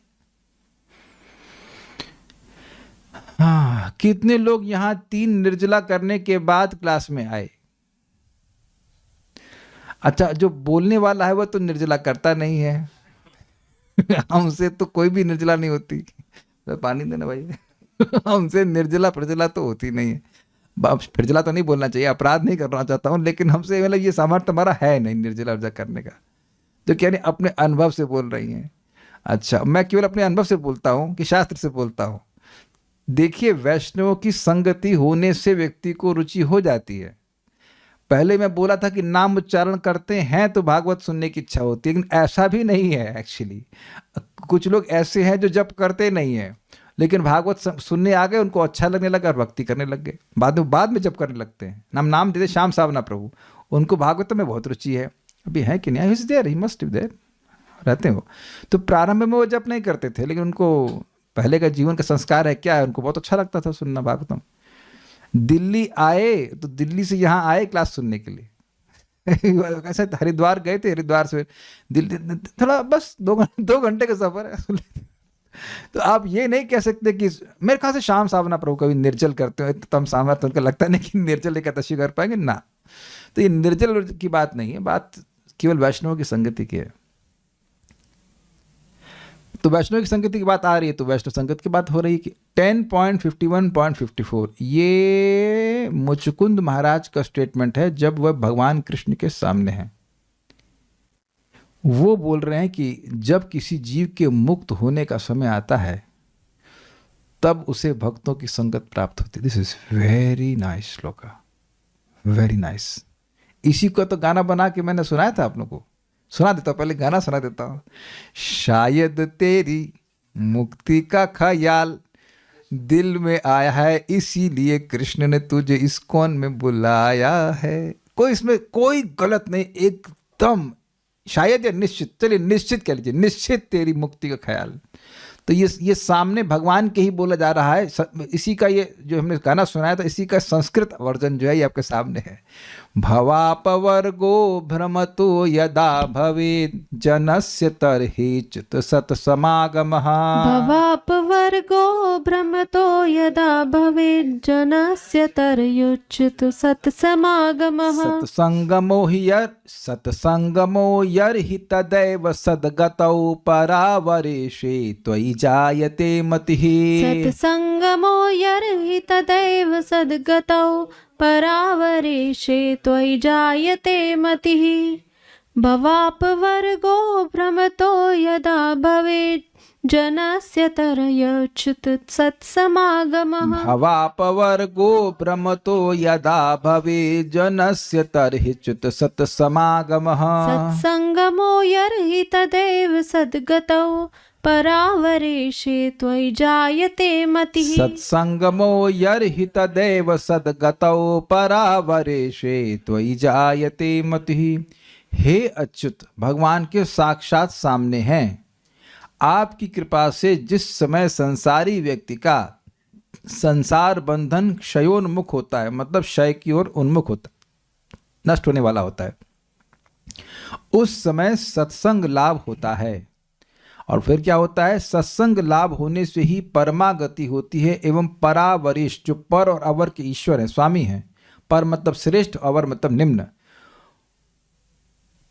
हाँ, कितने लोग यहां 3 निर्जला करने के बाद क्लास में आए? अच्छा, जो बोलने वाला है वह तो निर्जला करता नहीं है हमसे तो कोई भी निर्जला नहीं होती। तो पानी देना भाई हमसे निर्जला प्रजला तो होती नहीं है। प्रजला तो नहीं बोलना चाहिए, अपराध नहीं करना चाहता हूं, लेकिन हमसे मतलब ये सामर्थ्य हमारा है नहीं निर्जला वर्जा करने का। तो क्या नहीं, अपने अनुभव से बोल रही हैं? अच्छा, मैं केवल अपने अनुभव से बोलता हूं कि शास्त्र से बोलता हूं? देखिए, वैष्णवों की संगति होने से व्यक्ति को रुचि हो जाती है। पहले मैं बोला था कि नाम उच्चारण करते हैं तो भागवत सुनने की इच्छा होती है, लेकिन ऐसा भी नहीं है एक्चुअली। कुछ लोग ऐसे हैं जो जप करते नहीं हैं, लेकिन भागवत सुनने आ गए, उनको अच्छा लगने लगा और भक्ति करने लग गए। बाद में जप करने लगते हैं, नाम देते श्याम सावना प्रभु, उनको भागवत में बहुत रुचि है। अभी है कि नहीं? Is there, he must be there. रहते हैं वो। तो प्रारंभ में वो जब नहीं करते थे, लेकिन उनको पहले का जीवन का संस्कार है क्या है, उनको बहुत अच्छा लगता था सुनना भागवतम। दिल्ली आए तो दिल्ली से यहाँ आए क्लास सुनने के लिए। ऐसे हरिद्वार गए थे, हरिद्वार से दिल्ली थोड़ा बस 2 घंटे का सफर है। तो आप ये नहीं कह सकते कि मेरे ख्याल से श्याम सावना प्रभु कभी निर्जल करते हो, तम सामर्थ उनका लगता नहीं कि निर्जल एकादशी कर पाएंगे ना। तो ये निर्जल की बात नहीं है, बात केवल वैष्णव की संगति की है। तो वैष्णव की संगति की बात आ रही है, तो वैष्णव संगत की बात हो रही है कि 10.51.54 ये मुचुकुंद महाराज का स्टेटमेंट है जब वह भगवान कृष्ण के सामने हैं। वो बोल रहे हैं कि जब किसी जीव के मुक्त होने का समय आता है तब उसे भक्तों की संगत प्राप्त होती है। This is very nice shloka, very nice. इसी को तो गाना बना के मैंने सुनाया था आप लोगों को, सुना देता हूँ, पहले गाना सुना देता हूँ। शायद तेरी मुक्ति का ख्याल दिल में आया है, इसीलिए कृष्ण ने तुझे इस्कॉन में बुलाया है। कोई इसमें कोई गलत नहीं, एकदम शायद या निश्चित, चलिए निश्चित कह लीजिए, निश्चित तेरी मुक्ति का ख्याल। तो ये सामने भगवान के ही बोला जा रहा है। इसी का ये जो हमने गाना सुनाया था, इसी का संस्कृत वर्जन जो है ये आपके सामने है। भवापवर्गो भ्रमतो यदा भवेत् जनस्य तर्हिच्युत सत्समागमः। भवापवर्गो भ्रमतो यदा भवेत् जनस्य तर्ह्युच्युत सत्समागमः। सत्संगमो यर्हि तदैव सद्गतौ परावरेशे त्वयि जायते मतिः। सत्संगमो यर्हि तदैव सद्गतौ परावरेशे त्वयि जायते मतिः। भवापवर्गो भ्रमतो यदा भवेत् जनस्य तर्ह्युच्युत सत्समागमः। भवापवर्गो भ्रमतो यदा भवेत् जनस्य तर्ह्युच्युत सत्समागमः। सत्संगमो यर्हि तदैव सद्गतौ परावरेशे त्वयि जायते मतिः। सत्संगमो यर्हि तदैव सद्गतौ परावरेशे त्वयि जायते मतिः। हे अच्युत, भगवान के साक्षात सामने हैं। आपकी कृपा से जिस समय संसारी व्यक्ति का संसार बंधन क्षयोन्मुख होता है, मतलब क्षय की ओर उन्मुख होता है, नष्ट होने वाला होता है, उस समय सत्संग लाभ होता है। और फिर क्या होता है? सत्संग लाभ होने से ही परमागति होती है एवं परावरिश, जो पर और अवर के ईश्वर हैं, स्वामी हैं। पर मतलब श्रेष्ठ, अवर मतलब निम्न,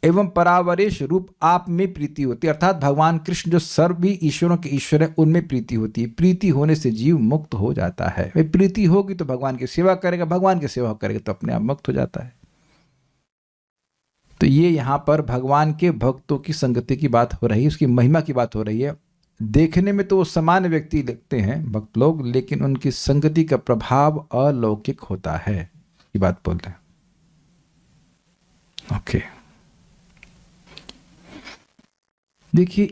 एवं परावरेश रूप आप में प्रीति होती है। अर्थात भगवान कृष्ण जो सर्व ईश्वरों के ईश्वर है, उनमें प्रीति होती है। प्रीति होने से जीव मुक्त हो जाता है। भाई प्रीति होगी तो भगवान की सेवा करेगा, भगवान की सेवा करेगा तो अपने आप मुक्त हो जाता है। तो ये यहाँ पर भगवान के भक्तों की संगति की बात हो रही है, उसकी महिमा की बात हो रही है। देखने में तो वो सामान्य व्यक्ति लगते हैं भक्त लोग, लेकिन उनकी संगति का प्रभाव अलौकिक होता है, ये बात बोल रहे हैं। ओके, देखिए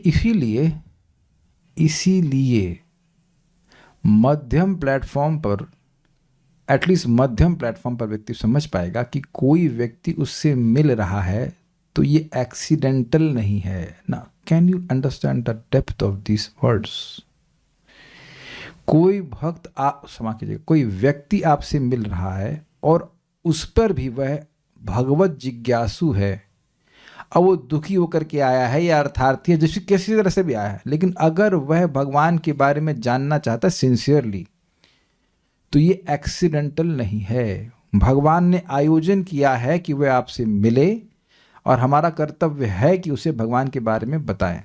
इसीलिए मध्यम प्लेटफॉर्म पर, एटलीस्ट मध्यम प्लेटफॉर्म पर व्यक्ति समझ पाएगा कि कोई व्यक्ति उससे मिल रहा है तो ये एक्सीडेंटल नहीं है ना। Can you understand the depth of this words? कोई भक्त क्षमा कीजिएगा, कोई व्यक्ति आपसे मिल रहा है और उस पर भी वह भगवत जिज्ञासु है। अब वो दुखी होकर के आया है या अर्थार्थी है, जिस किसी तरह से भी आया है, लेकिन अगर वह भगवान के बारे में जानना चाहता है सिंसियरली, तो ये एक्सीडेंटल नहीं है। भगवान ने आयोजन किया है कि वह आपसे मिले और हमारा कर्तव्य है कि उसे भगवान के बारे में बताएं।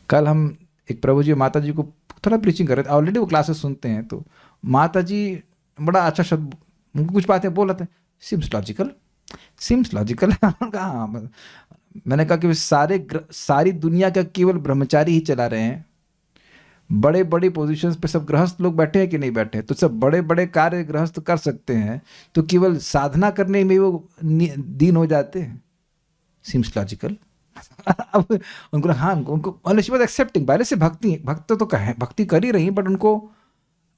कल हम एक प्रभु जी माता जी को थोड़ा प्रीचिंग कर रहे थे, ऑलरेडी वो क्लासेस सुनते हैं, तो माता जी बड़ा अच्छा शब्द कुछ बातें बोल रहे थे, सिम्स लॉजिकल। हाँ, मैंने कहा कि सारी दुनिया का केवल ब्रह्मचारी ही चला रहे हैं। बड़े बड़े पोजीशंस पे सब गृहस्थ लोग बैठे हैं कि नहीं बैठे? तो सब बड़े बड़े कार्य गृहस्थ कर सकते हैं, तो केवल साधना करने में वो दीन हो जाते हैं। Seems logical. अब उनको एक्सेप्टिंग पहले से भक्त तो कहें, भक्ति कर ही रही, बट उनको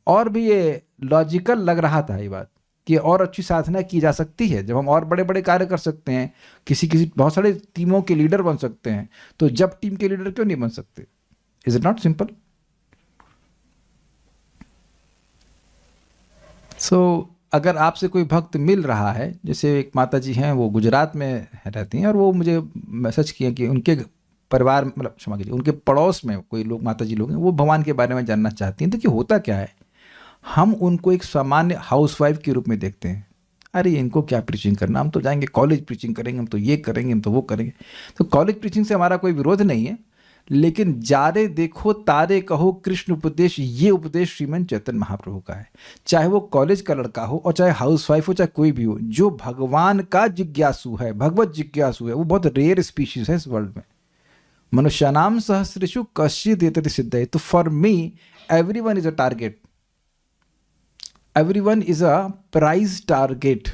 और भी ये लॉजिकल लग रहा था ये बात। कि और अच्छी साधना की जा सकती है, जब हम और बड़े बड़े कार्य कर सकते हैं, किसी किसी बहुत सारे टीमों के लीडर बन सकते हैं, तो जब टीम के लीडर क्यों नहीं बन सकते? Is it not simple? So अगर आपसे कोई भक्त मिल रहा है, जैसे एक माता जी हैं, वो गुजरात में रहती हैं, और वो मुझे मैसेज किए कि उनके परिवार, मतलब क्षमा कीजिए, उनके पड़ोस में कोई लोग, माता जी लोग हैं, वो भगवान के बारे में जानना चाहती हैं। तो कि होता क्या है, हम उनको एक सामान्य हाउसवाइफ के रूप में देखते हैं। अरे इनको क्या प्रीचिंग करना, हम तो जाएंगे कॉलेज प्रीचिंग करेंगे, हम तो ये करेंगे, हम तो वो करेंगे। तो कॉलेज प्रीचिंग से हमारा कोई विरोध नहीं है, लेकिन जारे देखो तारे कहो कृष्ण उपदेश, ये उपदेश श्रीमन चैतन्य महाप्रभु का है। चाहे वो कॉलेज का लड़का हो और चाहे हाउसवाइफ हो, चाहे कोई भी हो, जो भगवान का जिज्ञासु है, भगवत जिज्ञासु है, वो बहुत रेयर स्पीशीज है इस वर्ल्ड में। मनुष्यानाम सहस्रेषु कश्चित् एतति सिद्धये। तो for me everyone is a target, everyone is a prize target.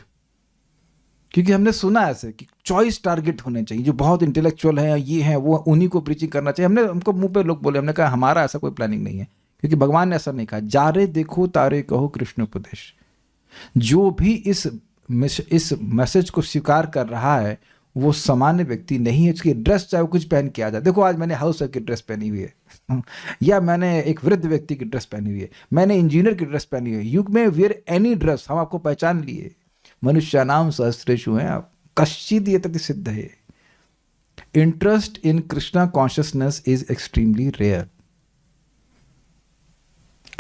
क्योंकि हमने सुना ऐसे कि चॉइस टारगेट होने चाहिए, जो बहुत इंटेलेक्चुअल है, ये है वो, उन्हीं को प्रीचिंग करना चाहिए। हमको मुंह पे लोग बोले, हमने कहा हमारा ऐसा कोई प्लानिंग नहीं है, क्योंकि भगवान ने ऐसा नहीं कहा। जारे देखो तारे कहो कृष्ण उपदेश। जो भी इस मैसेज को स्वीकार कर रहा है वो सामान्य व्यक्ति नहीं है। उसकी ड्रेस चाहे वो कुछ पहन के आ जाए, देखो आज मैंने हाउस वाइफ की ड्रेस पहनी हुई है या मैंने एक वृद्ध व्यक्ति की ड्रेस पहनी हुई है, मैंने इंजीनियर की ड्रेस पहनी हुई है, युग में वेयर एनी ड्रेस, हम आपको पहचान लिए। मनुष्यानाम सहस्रेषु हैं आप, कश्चित् एतति सिद्धये। Interest in Krishna consciousness is extremely rare,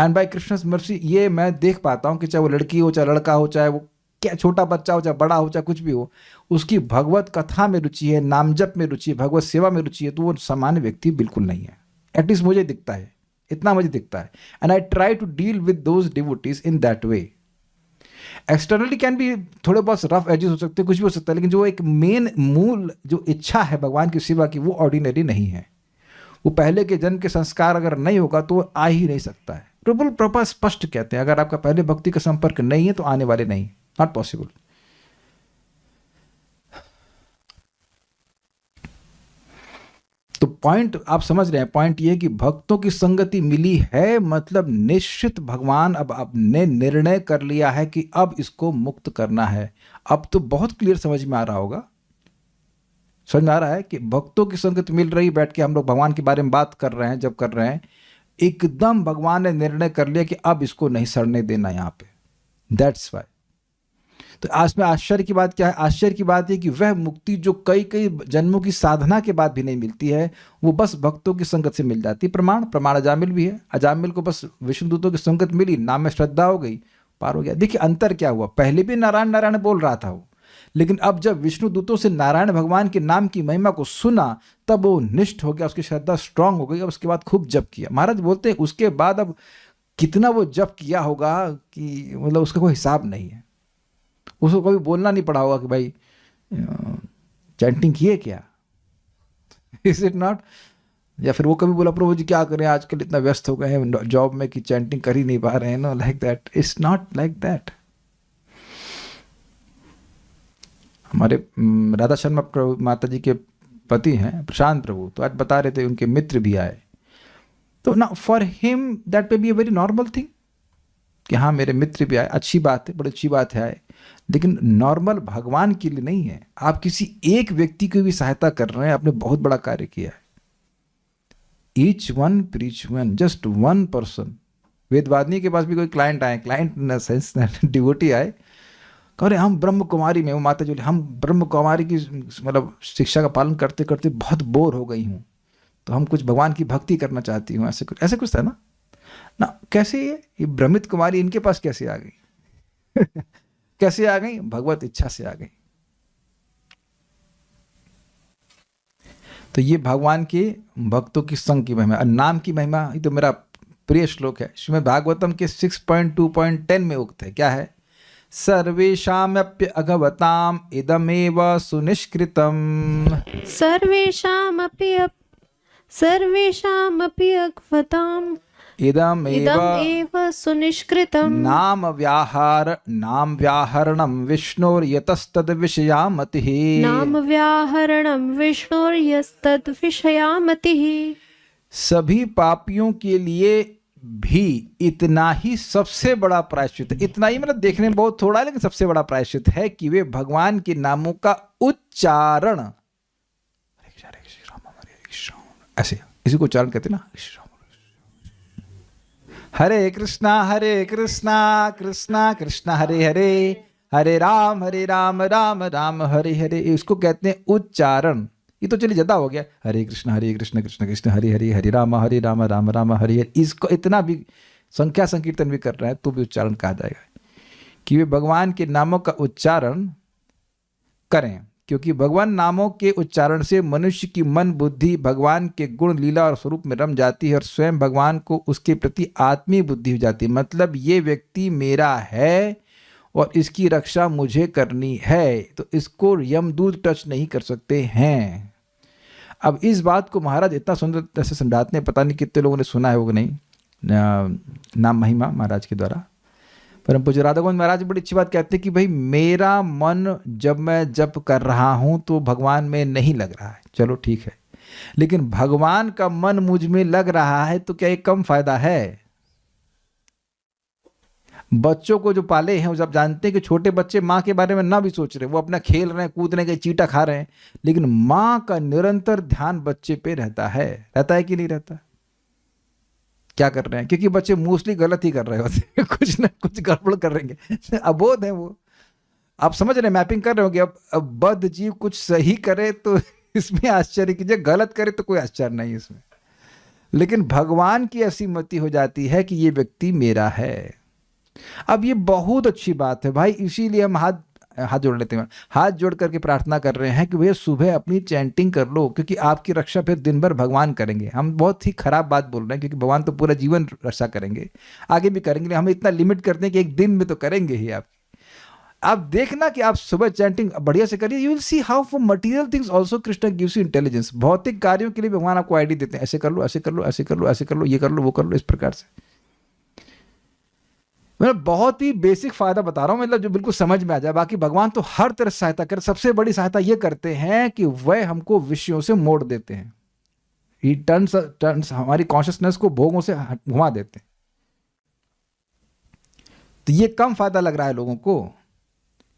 and by Krishna's mercy ये मैं देख पाता हूं कि चाहे वो लड़की हो, चाहे लड़का हो, चाहे वो क्या छोटा बच्चा हो, चाहे बड़ा हो, चाहे कुछ भी हो, उसकी भगवत कथा में रुचि है, नाम जप में रुचि है, भगवत सेवा में रुचि है, तो वो सामान्य व्यक्ति बिल्कुल नहीं है। एटलीस्ट मुझे दिखता है, इतना मुझे दिखता है। And I try to deal with those devotees in that way. Externally can भी थोड़े बहुत रफ एजेस हो सकते हैं, कुछ भी हो सकता है, लेकिन जो एक मेन मूल जो इच्छा है भगवान की सेवा की, वो ऑर्डिनरी नहीं है। वो पहले के जन्म के संस्कार अगर नहीं होगा तो वो आ ही नहीं सकता है। प्रभुपाद स्पष्ट कहते हैं, अगर आपका पहले भक्ति का संपर्क नहीं है तो आने वाले नहीं, नॉट पॉसिबल। तो पॉइंट आप समझ रहे हैं, पॉइंट ये कि भक्तों की संगति मिली है, मतलब निश्चित भगवान अब आपने निर्णय कर लिया है कि अब इसको मुक्त करना है। अब तो बहुत क्लियर समझ में आ रहा होगा, समझ में आ रहा है कि भक्तों की संगत मिल रही, बैठ के हम लोग भगवान के बारे में बात कर रहे हैं, जब कर रहे हैं, एकदम भगवान ने निर्णय कर लिया कि अब इसको नहीं सड़ने देना यहाँ पे। That's why. तो आज में आश्चर्य की बात क्या है? आश्चर्य की बात है कि वह मुक्ति जो कई कई जन्मों की साधना के बाद भी नहीं मिलती है, वो बस भक्तों की संगत से मिल जाती है। प्रमाण अजामिल भी है, अजामिल को बस विष्णुदूतों की संगत मिली, नाम में श्रद्धा हो गई, पार हो गया। देखिए अंतर क्या हुआ, पहले भी नारायण नारायण बोल रहा था वो, लेकिन अब जब विष्णु दूतों से नारायण भगवान के नाम की महिमा को सुना, तब वो निष्ठ हो गया, उसकी श्रद्धा स्ट्रांग हो गई। अब उसके बाद खूब जप किया। महाराज बोलते हैं उसके बाद अब कितना वो जप किया होगा कि मतलब उसका कोई हिसाब नहीं है। उसको कभी बोलना नहीं पड़ा होगा कि भाई चैंटिंग किए क्या, इज इट नॉट? या फिर वो कभी बोला प्रभु जी क्या करें, आजकल इतना व्यस्त हो गए हैं जॉब में कि चैंटिंग कर ही नहीं पा रहे हैं। No, like that, it's not like that. हमारे राधा शर्मा प्रभु माता जी के पति हैं प्रशांत प्रभु, तो आज बता रहे थे उनके मित्र भी आए। तो ना for him that may be a very normal thing कि हाँ मेरे मित्र भी आए, अच्छी बात है, बड़ी अच्छी बात है आए, लेकिन नॉर्मल भगवान के लिए नहीं है। आप किसी एक व्यक्ति की भी सहायता कर रहे हैं, आपने बहुत बड़ा कार्य किया है। Each one preach one, just one person. वेदवादिनी के पास भी कोई क्लाइंट आए, क्लाइंट इन सेंस डिवोटी आए, कह रहे हम ब्रह्म कुमारी में, वो माता जी हम ब्रह्म कुमारी की मतलब शिक्षा का पालन करते करते बहुत बोर हो गई हूँ, तो हम कुछ भगवान की भक्ति करना चाहती हूँ, ऐसे कुछ था ना। कैसे ये भ्रमित कुमारी इनके पास कैसे आ गई कैसे आ गई? भगवत इच्छा से आ गई। तो ये भगवान के भक्तों की संग की महिमा, नाम की महिमा। ये तो मेरा प्रिय श्लोक है, श्रीमद् भागवतम के 6.2.10 में उक्त है। क्या है? सर्वेषामप्य अघवताम इदमेव सुनिष्कृतम, सर्वेषामपि अघवताम इदमेव सुनिष्कृतम, नाम व्याहरणम विष्णोर्यतस्तद विषयामतिः, नाम व्याहरणम विष्णोर्यस्तद विषयामतिः। सभी पापियों के लिए भी इतना ही सबसे बड़ा प्रायश्चित है। इतना ही मतलब देखने में बहुत थोड़ा है, लेकिन सबसे बड़ा प्रायश्चित है कि वे भगवान के नामों का उच्चारण, ऐसे इसी को उच्चारण कहते हैं ना, हरे कृष्णा कृष्णा कृष्णा हरे हरे, हरे राम राम राम हरे हरे, इसको कहते हैं उच्चारण। ये तो चलिए ज्यादा हो गया, हरे कृष्ण कृष्ण कृष्ण हरे हरे, हरे राम राम राम हरे हरे। इसको इतना भी संख्या संकीर्तन भी कर रहे हैं तो भी उच्चारण कहा जाएगा कि वे भगवान के नामों का उच्चारण करें, क्योंकि भगवान नामों के उच्चारण से मनुष्य की मन बुद्धि भगवान के गुण लीला और स्वरूप में रम जाती है और स्वयं भगवान को उसके प्रति आत्मीय बुद्धि हो जाती है। मतलब ये व्यक्ति मेरा है और इसकी रक्षा मुझे करनी है, तो इसको यमदूत टच नहीं कर सकते हैं। अब इस बात को महाराज इतना सुंदर से समझाते हैं, पता नहीं कितने लोगों ने सुना है वो नहीं, नाम महिमा महाराज के द्वारा। परम पूज्य राधा गोविंद महाराज बड़ी अच्छी बात कहते हैं कि भाई मेरा मन जब मैं जप कर रहा हूं तो भगवान में नहीं लग रहा है, चलो ठीक है, लेकिन भगवान का मन मुझ में लग रहा है तो क्या ये कम फायदा है? बच्चों को जो पाले हैं वो सब जानते हैं कि छोटे बच्चे माँ के बारे में ना भी सोच रहे, वो अपना खेल रहे हैं, कूद रहे हैं, चीटा खा रहे हैं, लेकिन माँ का निरंतर ध्यान बच्चे पे रहता है कि नहीं रहता? क्या कर रहे हैं? क्योंकि बच्चे मोस्टली गलत ही कर रहे होते हैं, कुछ ना कुछ गड़बड़ कर रहेंगे, अबोध है वो। आप समझ रहे, मैपिंग कर रहे हो कि अब बद्ध जीव कुछ सही करे तो इसमें आश्चर्य कीजिए, गलत करे तो कोई आश्चर्य नहीं इसमें। लेकिन भगवान की ऐसी मति हो जाती है कि ये व्यक्ति मेरा है। अब ये बहुत अच्छी बात है भाई, इसीलिए हम हाथ जोड़ लेते हैं, हाथ जोड़ करके प्रार्थना कर रहे हैं कि भैया सुबह अपनी चैंटिंग कर लो, क्योंकि आपकी रक्षा फिर दिन भर भगवान करेंगे। हम बहुत ही खराब बात बोल रहे हैं, क्योंकि भगवान तो पूरा जीवन रक्षा करेंगे, आगे भी करेंगे, हम इतना लिमिट करते हैं कि एक दिन में तो करेंगे ही। आप देखना कि आप सुबह चैंटिंग बढ़िया से करिए, you will see how for material things also Krishna gives you intelligence. भौतिक कार्यों के लिए भगवान आपको आईडी देते हैं, ऐसे कर लो, ऐसे कर लो, ऐसे कर लो, ऐसे कर लो, ये कर लो, वो कर लो, इस प्रकार से। मैं बहुत ही बेसिक फायदा बता रहा हूं, मतलब जो बिल्कुल समझ में आ जाए। बाकी भगवान तो हर तरह से सहायता कर, सबसे बड़ी सहायता ये करते हैं कि वह हमको विषयों से मोड़ देते हैं, ही टर्न्स हमारी कॉन्शियसनेस को भोगों से घुमा देते हैं। तो ये कम फायदा लग रहा है लोगों को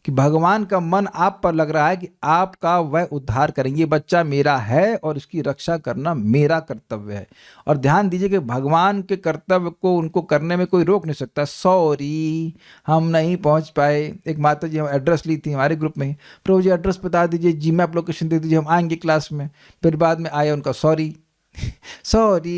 कि भगवान का मन आप पर लग रहा है कि आपका वह उद्धार करेंगे, ये बच्चा मेरा है और इसकी रक्षा करना मेरा कर्तव्य है। और ध्यान दीजिए कि भगवान के कर्तव्य को उनको करने में कोई रोक नहीं सकता। सॉरी हम नहीं पहुंच पाए, एक माता जी हम एड्रेस ली थी हमारे ग्रुप में, प्रभु जी एड्रेस बता दीजिए, जी मैप लोकेशन दे दीजिए, हम आएंगे क्लास में। फिर बाद में आए उनका सॉरी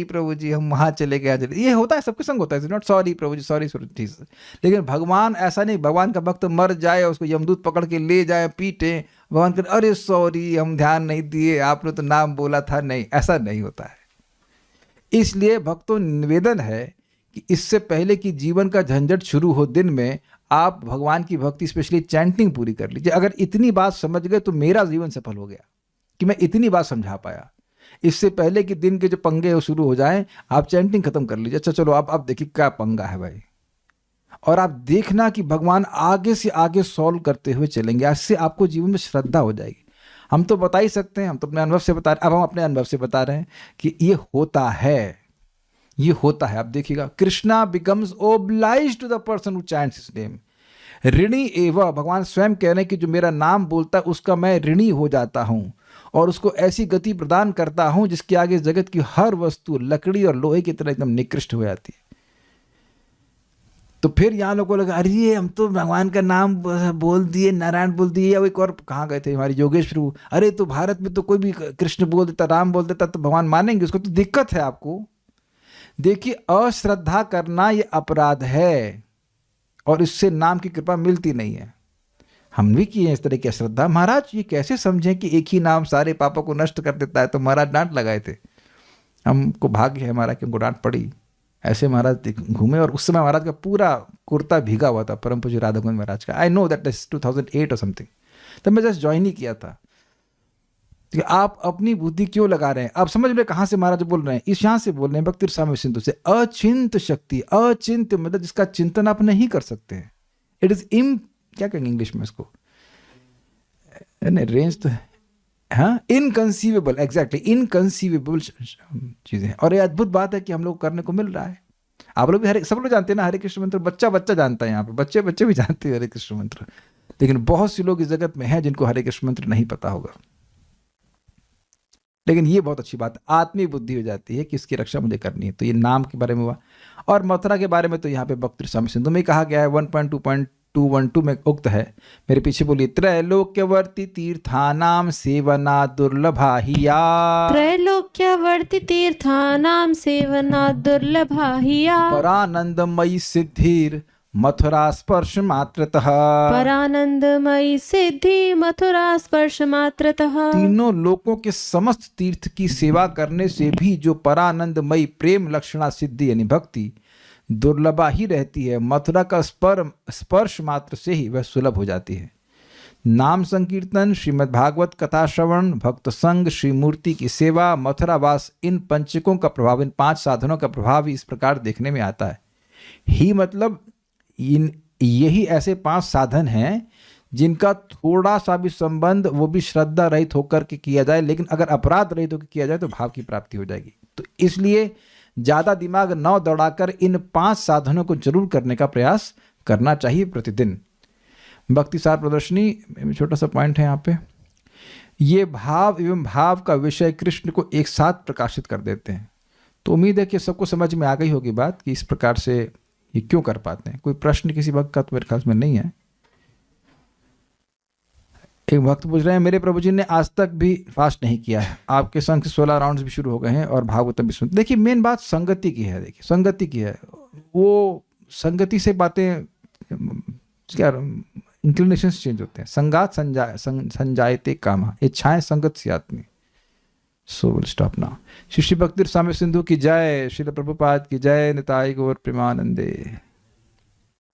प्रभु जी हम वहाँ चले गए, ये होता है, सबके संग होता है, not sorry Prabhu ji, sorry ठीक है। लेकिन भगवान ऐसा नहीं, भगवान का भक्त मर जाए उसको यमदूत पकड़ के ले जाए, पीटे, भगवान कर अरे सॉरी हम ध्यान नहीं दिए, आपने तो नाम बोला था, नहीं, ऐसा नहीं होता है। इसलिए भक्तों निवेदन है कि इससे पहले कि जीवन का झंझट शुरू हो दिन में, आप भगवान की भक्ति स्पेशली चैंटिंग पूरी कर लीजिए। अगर इतनी बात समझ गए तो मेरा जीवन सफल हो गया कि मैं इतनी बात समझा पाया। इससे पहले कि दिन के जो पंगे वो शुरू हो जाएं, आप चैंटिंग खत्म कर लीजिए। अच्छा चलो आप देखिए क्या पंगा है भाई, और आप देखना कि भगवान आगे से आगे सॉल्व करते हुए चलेंगे। इससे आपको जीवन में श्रद्धा हो जाएगी। हम तो बता ही सकते हैं, हम तो अपने अनुभव से बता रहे हैं, अब हम अपने अनुभव से बता रहे हैं कि ये होता है, ये होता है। आप देखिएगा, Krishna becomes obliged to the person who chants his name. ऋणी एवं, भगवान स्वयं कह रहे हैं कि जो मेरा नाम बोलता है उसका मैं ऋणी हो जाता हूं और उसको ऐसी गति प्रदान करता हूं जिसके आगे जगत की हर वस्तु लकड़ी और लोहे की तरह एकदम निकृष्ट हो जाती है। तो फिर यहाँ लोगों को लगा अरे हम तो भगवान का नाम बोल दिए, नारायण बोल दिए, या एक और कहाँ गए थे हमारे योगेश प्रभु, अरे तो भारत में तो कोई भी कृष्ण बोल देता, राम बोल देता तो भगवान मानेंगे उसको, तो दिक्कत है आपको। देखिए अश्रद्धा करना ये अपराध है और इससे नाम की कृपा मिलती नहीं है। हम भी किए इस तरह की अश्रद्धा। महाराज ये कैसे समझें कि एक ही नाम सारे पापों को नष्ट कर देता है, तो महाराज डांट लगाए थे, हमको भाग्य है हमारा कि हमको डांट पड़ी। ऐसे महाराज घूमे और उस समय महाराज का पूरा कुर्ता भीगा हुआ था, परम पूज्य राधा गोविंद महाराज का। आई नो दैट इज 2008 और समथिंग, तब मैं जस्ट ज्वाइन ही किया था। कि आप अपनी बुद्धि क्यों लगा रहे हैं? आप समझ रहे कहाँ से महाराज बोल रहे हैं? इस यहाँ से बोल रहे हैं भक्ति रसामृत सिंधु से। अचिंत शक्ति, अचिंत मतलब जिसका चिंतन आप नहीं कर सकते हैं। इट इज क्या कहेंगे इंग्लिश में इसको, रेंज तो हाँ, इनकंसीवेबल, एग्जैक्टली इनकंसीवेबल चीजें। और ये अद्भुत बात है कि हम लोग करने को मिल रहा है। आप लोग भी सब लोग जानते हैं ना हरे कृष्ण मंत्र, बच्चा बच्चा जानता है, यहाँ पे बच्चे बच्चे भी जानते हैं हरे कृष्ण मंत्र, लेकिन बहुत से लोग इस जगत में हैं जिनको हरे कृष्ण मंत्र नहीं पता होगा। लेकिन ये बहुत अच्छी बात है, आत्मिक बुद्धि हो जाती है कि इसकी रक्षा मुझे करनी है। तो ये नाम के बारे में हुआ, और मथुरा के बारे में तो यहाँ पे भक्ति रसामृत सिंधु में कहा गया है, 1.2.212 में उक्त है, मेरे पीछे बोलिए, त्रैलोक्यवर्ती तीर्थानाम सेवना दुर्लभा हिया। त्रैलोक्यवर्ती तीर्थानां सेवना दुर्लभा हिया। परानंदमयी सिद्धिर मथुरा स्पर्श मात्रतः। परानंदमयी सिद्धि मथुरा स्पर्श मात्रतः। तीनों लोकों के समस्त तीर्थ की सेवा करने से भी जो परानंदमयी प्रेम लक्षणा सिद्धि यानी भक्ति दुर्लभा ही रहती है, मथुरा का स्पर्श मात्र से ही वह सुलभ हो जाती है। नाम संकीर्तन, श्रीमद् भागवत कथा श्रवण, भक्त संग, श्री मूर्ति की सेवा, मथुरावास, इन पंचकों का प्रभाव, इन 5 साधनों का प्रभाव इस प्रकार देखने में आता है। ही मतलब यही ऐसे 5 साधन हैं जिनका थोड़ा सा भी संबंध वो भी श्रद्धा रहित होकर के किया जाए, लेकिन अगर अपराध रहित होकर किया जाए तो भाव की प्राप्ति हो जाएगी। तो इसलिए ज़्यादा दिमाग न दौड़ाकर इन 5 साधनों को जरूर करने का प्रयास करना चाहिए प्रतिदिन। भक्ति सार प्रदर्शनी छोटा सा पॉइंट है यहाँ पे, ये भाव एवं भाव का विषय कृष्ण को एक साथ प्रकाशित कर देते हैं। तो उम्मीद है कि सबको समझ में आ गई होगी बात कि इस प्रकार से ये क्यों कर पाते हैं। कोई प्रश्न किसी भक्त का तो मेरे ख्याल में नहीं है। एक भक्त पूछ रहे हैं, मेरे प्रभु जी ने आज तक भी फास्ट नहीं किया है, आपके संग से 16 राउंड्स भी शुरू हो गए हैं और भागवतम भी सुनते। देखिए मेन बात संगति की है, देखिए संगति की है, वो संगति से बातें क्या इंक्लिनेशंस चेंज होते हैं। संगात संजायते कामा, इच्छाएं संगत से आत्मी। So will stop now. Shri Bhakti Rasamrita Sindhu की जय, श्रील प्रभुपाद की जय, निताई गौर प्रेमानंदे।